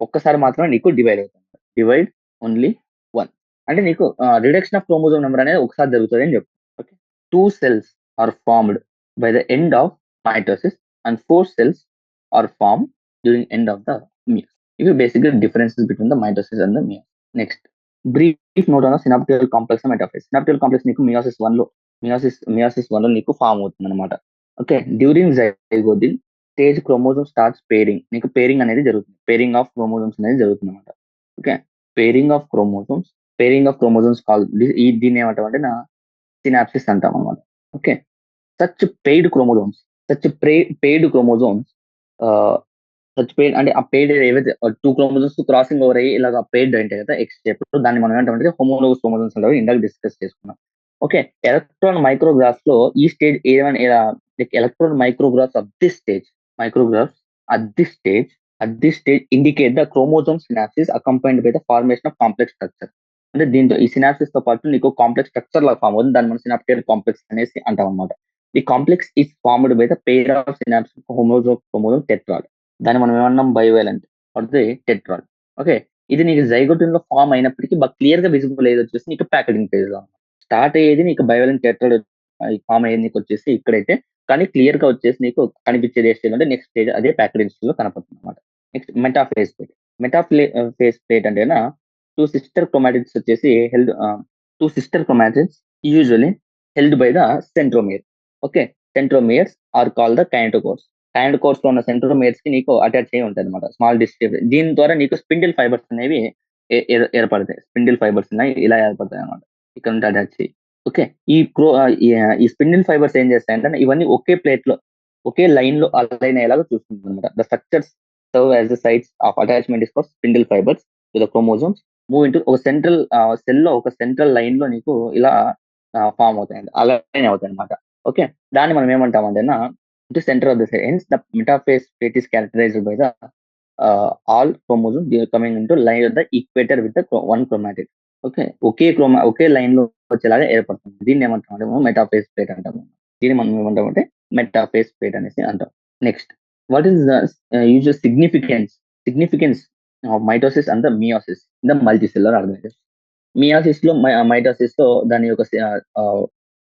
ఒక్కసారి మాత్రమే నీకు డివైడ్ అవుతుంది. డివైడ్ ఓన్లీ 1 అంటే నీకు రిడక్షన్ ఆఫ్ క్రోమోజోమ్ నెంబర్ అనేది ఒకసారి జరుగుతుంది అని చెప్పు. Okay. 2 cells are formed by the end of mitosis and 4 cells are formed during end of the meiosis. ఇవి బేసిక్గా differences between the mitosis and the meiosis. Next brief note on synaptical complex metaphase. Synaptical complex నీకు meiosis 1 లో నీకు form అవుతుంది అనమాట. Okay. During zygotic stage chromosome starts pairing. నీకు pairing అనేది జరుగుతుంది. పేరింగ్ ఆఫ్ క్రోమోజోమ్స్ అనేది జరుగుతుంది అనమాట. Okay. Pairing of chromosomes call దీన్ని ఏమంటామంటే సినాప్సిస్ అంటాం అనమాట. Okay. Such paid chromosomes such paired అంటే ఆ పెయిడ్ ఏవైతే 2 క్రోమోజోమ్స్ క్రాసింగ్ ఓవర్ అయ్యి ఇలాగ పెయిడ్ ఉంటాయి కదా ఎక్స్ షేప్, దాన్ని మనం ఏమంటామంటే హోమోలోగస్ క్రోమోజోమ్స్ అంటారు. ఇందాక డిస్కస్ చేసుకున్నాం. ఓకే. ఎలక్ట్రాన్ మైక్రోగ్రాఫ్స్ లో ఈ stage electron micrographs at this stage indicate the chromosome synapsis accompanied by the formation of complex structure. అంటే దీంతో ఈ సినాప్సిస్ తో పాటు నీకు కాంప్లెక్స్ స్ట్రక్చర్ లాగా ఫామ్ అవుతుంది. దాన్ని మనం సినాప్టికల్ కాంప్లెక్స్ అనేసి అంటాం అనమాట. The complex is formed by the pair of synapse chromosome tetrad. దాన్ని మనం ఏమన్నాం bivalent or the tetrad. Okay. ఇది నీకు జైగోటిన్ లో ఫామ్ అయినప్పటికీ బాగా క్లియర్ గా విజిబుల్ ఏది వచ్చేసి నీకు ప్యాకెటింగ్ ఫేజ్ లో స్టార్ట్ అయ్యేది నీకు బైవాలెంట్ టెట్రాడ్ ఫామ్ అయ్యేది నీకు వచ్చేసి ఇక్కడైతే, కానీ క్లియర్ గా వచ్చేసి నీకు కనిపించేది ఏ స్టేజ్ అంటే నెక్స్ట్ స్టేజ్ అదే ప్యాకెటింగ్ స్టేజ్ లో కనపడుతుంది అనమాట. Next metaphase plate. Metaphase plate అంటే టూ సిస్టర్ క్రోమాటిడ్స్ వచ్చేసి usually held by the centromere. Okay. Centromeres are call the kinetochores. Kinetochores లో ఉన్న సెంట్రోమియర్స్ కి నీకు అటాచ్ అయ్యి ఉంటాయి అనమాట. స్మాల్ డిస్ట్రిబ్యూ దీని ద్వారా నీకు స్పిండిల్ ఫైబర్స్ అనేవి ఏర్పడతాయి. స్పిండిల్ ఫైబర్స్ అనేవి ఇలా ఏర్పడతాయి అనమాట. ఇక్కడ నుండి అటాచ్ అయ్యి. ఓకే. ఈ స్పిండిల్ ఫైబర్స్ ఏం చేస్తాయంటే ఇవన్నీ ఒకే లైన్ లో అలైన్ అయ్యేలాగా చూసుకుంటుంది అనమాట. The structures serve as the sites of attachment is for spindle fibres to the chromosomes move into ఒక సెంట్రల్ సెల్ లో ఒక సెంట్రల్ లైన్ లో నీకు ఇలా ఫామ్ అవుతాయి, అలైన్ అవుతాయి అనమాట. ఓకే. దాన్ని మనం ఏమంటామంటే centre of the sense the metaphase plate is characterised by the all chromosome coming into line of the equator with the 1 chromatid. Okay. Okay line లో వచ్చేలాగా ఏర్పడుతుంది. దీన్ని ఏమంటామంటే మనం మెటాఫేజ్ ప్లేట్ అంటాము. దీన్ని మనం ఏమంటామంటే మెటాఫేజ్ ప్లేట్ అనేసి అంటాం. Next what is the usual significance of mitosis and the meiosis in the multicellular organism. Meiosis లో మైటోసిస్ లో దాని యొక్క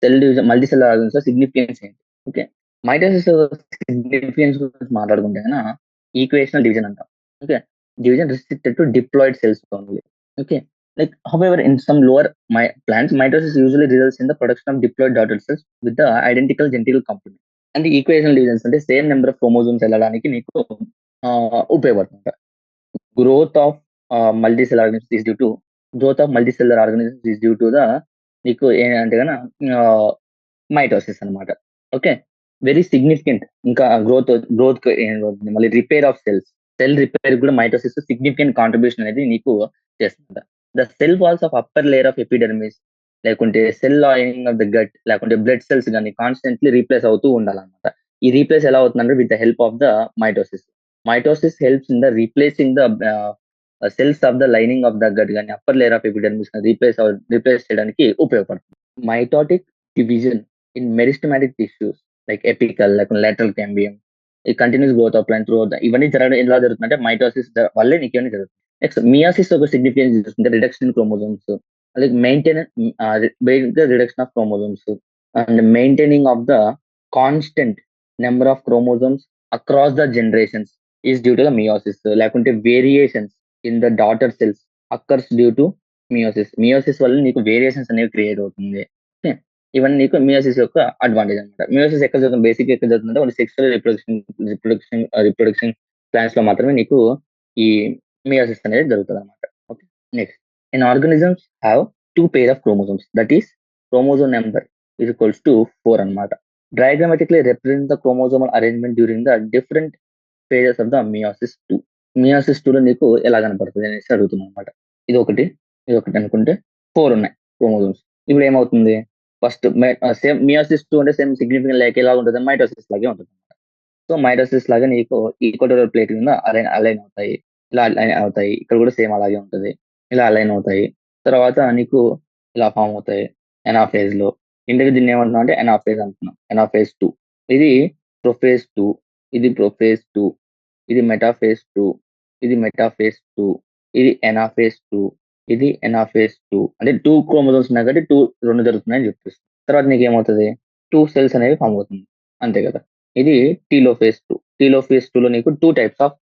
cell division multicellular organism significance ఏంటి? ఓకే. మైటోసిస్ సిగ్నిఫికెన్స్ గురించి మాట్లాడుకుంటే ఈక్వేషనల్ డివిజన్ అంటాం. Okay. Division restricted to diploid cells only. Okay. Like, however, in some lower plants, mitosis usually results in the production of diploid daughter cells with the identical genital complement. And the equational divisions అంటే same number of chromosomes వెళ్ళడానికి నీకు ఉపయోగపడుతుంది. Growth of multicellular organisms is due to the నీకు ఏంటంటే mitosis అనమాట. Okay. Very significant. ఇంకా growth మళ్ళీ repair of cell repair కూడా మైటోసిస్ సిగ్నిఫికెంట్ కాంట్రిబ్యూషన్ అనేది నీకు చేస్తుంది. The cell walls of upper layer of epidermis లేకుంటే cell lining of the gut లేకుంటే బ్లడ్ సెల్స్ కానీ కాన్స్టెంట్లీ రీప్లేస్ అవుతూ ఉండాలన్నమాట. ఈ రీప్లేస్ ఎలా అవుతుందంటే with the help of the mitosis helps in the replacing the cells of the lining of the gut కానీ upper layer of epidermis replace చేయడానికి ఉపయోగపడుతుంది. Mitotic division in meristematic tissues like apical లేకుంటే lateral cambium ఈ continuous growth of plant through ఇవన్నీ జరగడం ఎలా జరుగుతుందంటే mitosis వల్లే నీకు ఇవన్నీ జరుగుతుంది. నెక్స్ట్ మియాసిస్ ఒక సిగ్నిఫికెన్స్ చూసుకుంటే రిడక్షన్ ఇన్ క్రోమోజోమ్స్, అలాగే reduction of chromosomes and maintaining of the constant number of chromosomes across the generations is due to the meiosis. లేకుంటే variations in the daughter cells occurs due to meiosis. Meiosis వల్ల నీకు variations అనేవి create అవుతుంది. Okay, ఇవన్నీ నీకు meiosis యొక్క advantage అనమాట. Meiosis ఎక్కడ జరుగుతుంది, బేసిక్ ఎక్కడ జరుగుతుందంటే ఓన్లీ సెక్సువల్ రిప్రొడక్షన్ ప్లాన్స్ లో మాత్రమే నీకు ఈ మియోసిస్ అనేది జరుగుతుంది అనమాట. Okay, next in organisms have 2 pair of chromosomes, that is chromosome number is equals to 4 అన్నమాట. Diagrammatically represent the chromosomal arrangement during the different phases of the meiosis 2. Meiosis 2 లో నీకు ఎలా కనపడుతుంది అనేసి అడుగుతుంది అనమాట. ఇది ఒకటి ఇది ఒకటి అనుకుంటే 4 ఉన్నాయి క్రోమోజోమ్స్. ఇప్పుడు ఏమవుతుంది, ఫస్ట్ సేమ్ మియోసిస్ 2 అంటే సేమ్ సిగ్నిఫికెంట్ లైక్ ఎలా ఉంటుంది, మైటోసిస్ లాగే ఉంటుంది. సో మైటోసిస్ లాగా నీకు ఈక్వటోరియల్ ప్లేట్ కింద అలైన్ అలైన్ అవుతాయి, ఇలా అలైన్ అవుతాయి. ఇక్కడ కూడా సేమ్ అలాగే ఉంటుంది, ఇలా అలైన్ అవుతాయి. తర్వాత నీకు ఇలా ఫామ్ అవుతాయి ఎనాఫేజ్ లో. ఇందుకు దీన్ని ఏమంటున్నాం అంటే ఎనాఫేజ్ అంటున్నాం. ఎనాఫేజ్ 2 ఇది ప్రొఫేజ్ 2, ఇది ప్రొఫేజ్ 2, ఇది మెటాఫేజ్ 2, ఇది మెటాఫేజ్ 2, ఇది ఎనాఫేజ్ 2, ఇది ఎనాఫేజ్ 2. అంటే 2 క్రోమోజోమ్స్ ఉన్నాయి కాబట్టి 2 జరుగుతున్నాయని చెప్పేసి తర్వాత నీకు ఏమవుతుంది, 2 సెల్స్ అనేవి ఫామ్ అవుతుంది, అంతే కదా. ఇది టీలోఫేజ్ 2. టీలోఫేజ్ 2 లో నీకు 2 టైప్స్ ఆఫ్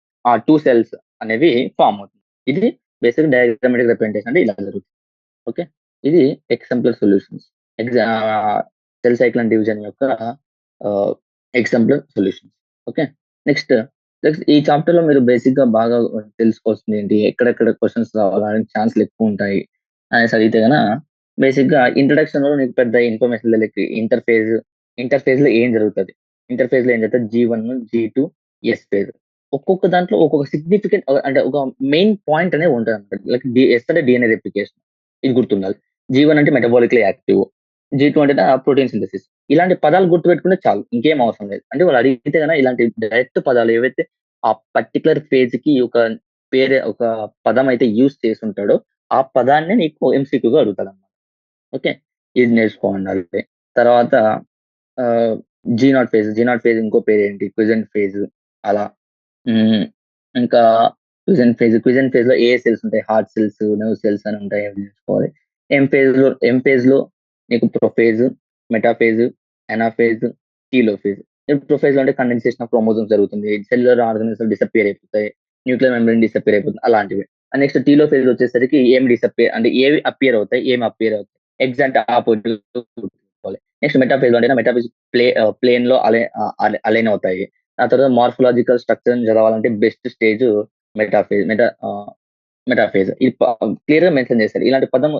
2 సెల్స్ అనేవి ఫామ్ అవుతుంది. ఇది బేసిక్ డయాగ్రామాటిక్ రిప్రజెంటేషన్ అంటే ఇలా జరుగుతుంది. ఓకే, ఇది example solutions, cell cycle and division యొక్క ఎగ్జాంపుల్ సొల్యూషన్స్. ఓకే, నెక్స్ట్ ఈ చాప్టర్ లో మీరు బేసిక్ గా బాగా తెలుసుకోవాల్సింది ఏంటి, ఎక్కడెక్కడ క్వశ్చన్స్ రావడానికి ఛాన్స్లు ఎక్కువ ఉంటాయి అనేసి అడిగితే గన బేసిక్ గా ఇంట్రడక్షన్ లో నీకు పెద్ద ఇన్ఫర్మేషన్ తెలియదు. ఇంటర్ఫేజ్ లో ఏం జరుగుతుంది, ఇంటర్ఫేజ్ లో ఏం జరుగుతుంది, G1, G2, S ఫేజ్. ఒక్కొక్క దాంట్లో ఒక్కొక్క సిగ్నిఫికెంట్ అంటే ఒక మెయిన్ పాయింట్ అనేది ఉంటుంది అనమాట. లైక్ ఎస్ అంటే డిఎన్ఏ రెప్లికేషన్, ఇది గుర్తుండాలి. G1 అంటే మెటబాలిక్లీ యాక్టివ్, G2 అంటే ప్రోటీన్ సింథసిస్. ఇలాంటి పదాలు గుర్తుపెట్టుకుంటే చాలు, ఇంకేం అవసరం లేదు. అంటే వాళ్ళు అడిగితే కన్నా ఇలాంటి డైరెక్ట్ పదాలు ఏవైతే ఆ పర్టికులర్ ఫేజ్ కి ఒక పేరు ఒక పదం అయితే యూజ్ చేసి ఉంటాడో ఆ పదాన్ని నీకు ఎంసీక్యూగా అడుగుతాడు అనమాట. ఓకే, ఇది నేర్చుకోండి. తర్వాత జీ నాట్ ఫేజ్ ఇంకో పేరు ఏంటి, క్విజెంట్ ఫేజ్. అలా ఇంకా క్విజెంట్ ఫేజ్ లో ఏ సెల్స్ ఉంటాయి, హార్ట్ సెల్స్, నర్వ్ సెల్స్ అని ఉంటాయి, అవి నేర్చుకోవాలి. ఎం ఫేజ్ లో నీకు ప్రొఫేజ్, మెటాఫేజ్, ఎనాఫేజ్, టీలోఫేజ్. ప్రొఫేజ్ లో అంటే కండెన్సేషన్ ఆఫ్ క్రోమోజోమ్స్ జరుగుతుంది, సెల్యులర్ ఆర్గనిజం డిసపియర్ అయిపోతాయి, న్యూక్లియర్ మెంబ్రెయిన్ డిసపియర్ అయిపోతుంది, అలాంటివి. నెక్స్ట్ టీలోఫేజ్ వచ్చేసరికి ఏం డిసపియర్ అంటే ఏవి అపియర్ అవుతాయి, ఏమి అపియర్ అవుతాయి, ఎగ్జాక్ట్ ఆపోజిట్. నెక్స్ట్ మెటాఫేజ్ అంటే మెటాఫేజ్ ప్లేన్ లో అలైన్ అవుతాయి. ఆ తర్వాత మార్ఫలాజికల్ స్ట్రక్చర్ చదవాలంటే బెస్ట్ స్టేజ్ మెటాఫేజ్. ఇది క్లియర్ గా మెన్షన్ చేశారు. ఇలాంటి పదం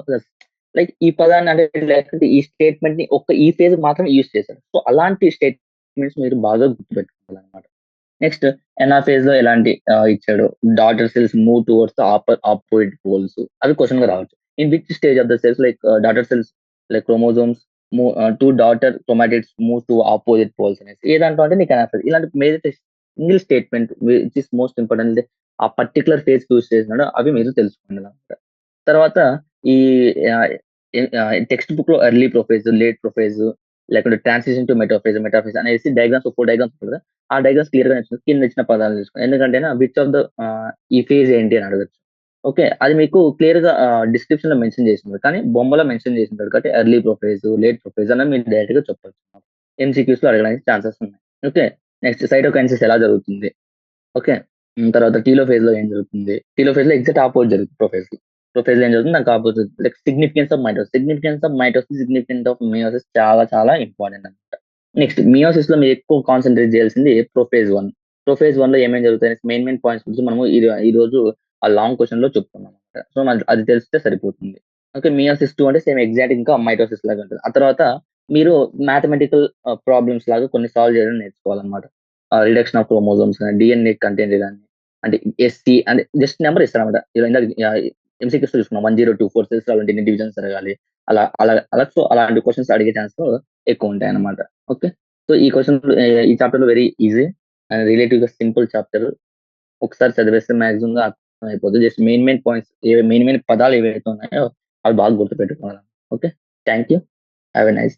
లైక్ ఈ పదాన్ని అంటే లేకపోతే ఈ స్టేట్మెంట్ ని ఈ ఫేజ్ మాత్రం యూజ్ చేశారు. సో అలాంటి స్టేట్మెంట్స్ మీరు బాగా గుర్తుపెట్టుకోవాలన్నమాట. నెక్స్ట్ ఎనాఫేజ్ లో ఎలాంటి ఇచ్చాడు, daughter cells move towards opposite poles, అవి క్వశ్చన్ గా రావచ్చు. In which stage of the cells like daughter cells like chromosomes two daughter chromatids move to opposite poles అనేసి ఏ దాంట్లో అంటే నీకు ఎనాఫేజ్. ఇలాంటి major single statement which is most important ఆ పర్టికులర్ ఫేజ్ యూజ్ చేసినాడు అవి మీరు తెలుసుకోండి అనమాట. తర్వాత ఈ టెక్స్ట్ బుక్ లో ఎర్లీ ప్రొఫేజ్, లేట్ ప్రొఫేజ్, లేకుంటే ట్రాన్సిషన్ టు మెటాఫేజ్ అనేసి డయాగ్రామ్స్ 4 డయాగ్రామ్స్ ఉంటుంది కదా. ఆ డయాగ్రామ్స్ క్లియర్ గా నచ్చింది, కింద ఇచ్చిన పదాలు చూసుకోండి. ఎందుకంటే విచ్ ఆఫ్ ద ఈ ఫేజ్ ఏంటి అని అడగచ్చు. ఓకే, అది మీకు క్లియర్ గా డిస్క్రిప్షన్ లో మెన్షన్ చేసింది, కానీ బొమ్మలో మెన్షన్ చేసింటాడు కాబట్టి ఎర్లీ ప్రొఫేజ్, లేట్ ప్రొఫేజ్ అని మీరు డైరెక్ట్ గా చెప్పచ్చు. ఎంసీక్యూస్ లో అడగడానికి ఛాన్సెస్ ఉన్నాయి. ఓకే, నెక్స్ట్ సైటోకైనసిస్ ఎలా జరుగుతుంది. ఓకే, తర్వాత టీలోఫేజ్ లో ఏం జరుగుతుంది, టీలోఫేజ్ లో ఎగ్జాక్ట్ ఆపోజిట్ జరుగుతుంది ప్రొఫేజ్ లో ఏం జరుగుతుంది దానికి opposite. Like significance of mitosis, significance of meiosis చాలా చాలా ఇంపార్టెంట్ అనమాట. నెక్స్ట్ మియోసిస్ లో మీరు ఎక్కువ కాన్సన్ట్రేట్ చేయాల్సింది ప్రొఫేజ్ 1 లో ఏమేమి జరుగుతాయి మెయిన్ పాయింట్స్ గురించి మనము ఈ రోజు ఆ లాంగ్ క్వశ్చన్ లో చెప్పుకున్నాం అనమాట. సో అది తెలిస్తే సరిపోతుంది. ఓకే, మియోసిస్ 2 అంటే సేమ్ ఎగ్జాక్ట్ ఇంకా మైటోసిస్ లాగా ఉంటుంది. ఆ తర్వాత మీరు మ్యాథమెటికల్ ప్రాబ్లమ్స్ లాగా కొన్ని సాల్వ్ చేయడం నేర్చుకోవాలన్నమాట. రిడక్షన్ ఆఫ్ క్రోమోజోమ్స్ కానీ, డిఎన్ఏ కంటెంట్ కానీ, అంటే ఎస్సీ అంటే జస్ట్ నెంబర్ ఇస్తారన్నమాట. ఎంసీక్యూస్ చూసుకున్నాం 1024 సెల్స్ అలాంటి ఎన్ని డివిజన్స్ జరగాలి, అలా అలా అలా సో అలాంటి క్వశ్చన్స్ అడిగే ఛాన్స్ ఎక్కువ ఉంటాయి అన్నమాట. ఓకే, సో ఈ క్వశ్చన్ ఈ చాప్టర్ లో వెరీ ఈజీ అండ్ రిలేటివ్ గా సింపుల్ చాప్టర్. ఒకసారి చదివేస్తే మాక్సిమం గా అర్థం అయిపోతుంది. జస్ట్ మెయిన్ పాయింట్స్ మెయిన్ పదాలు ఏవైతే ఉన్నాయో అవి బాగా గుర్తుపెట్టుకోవాలి. Okay, thank you, have a nice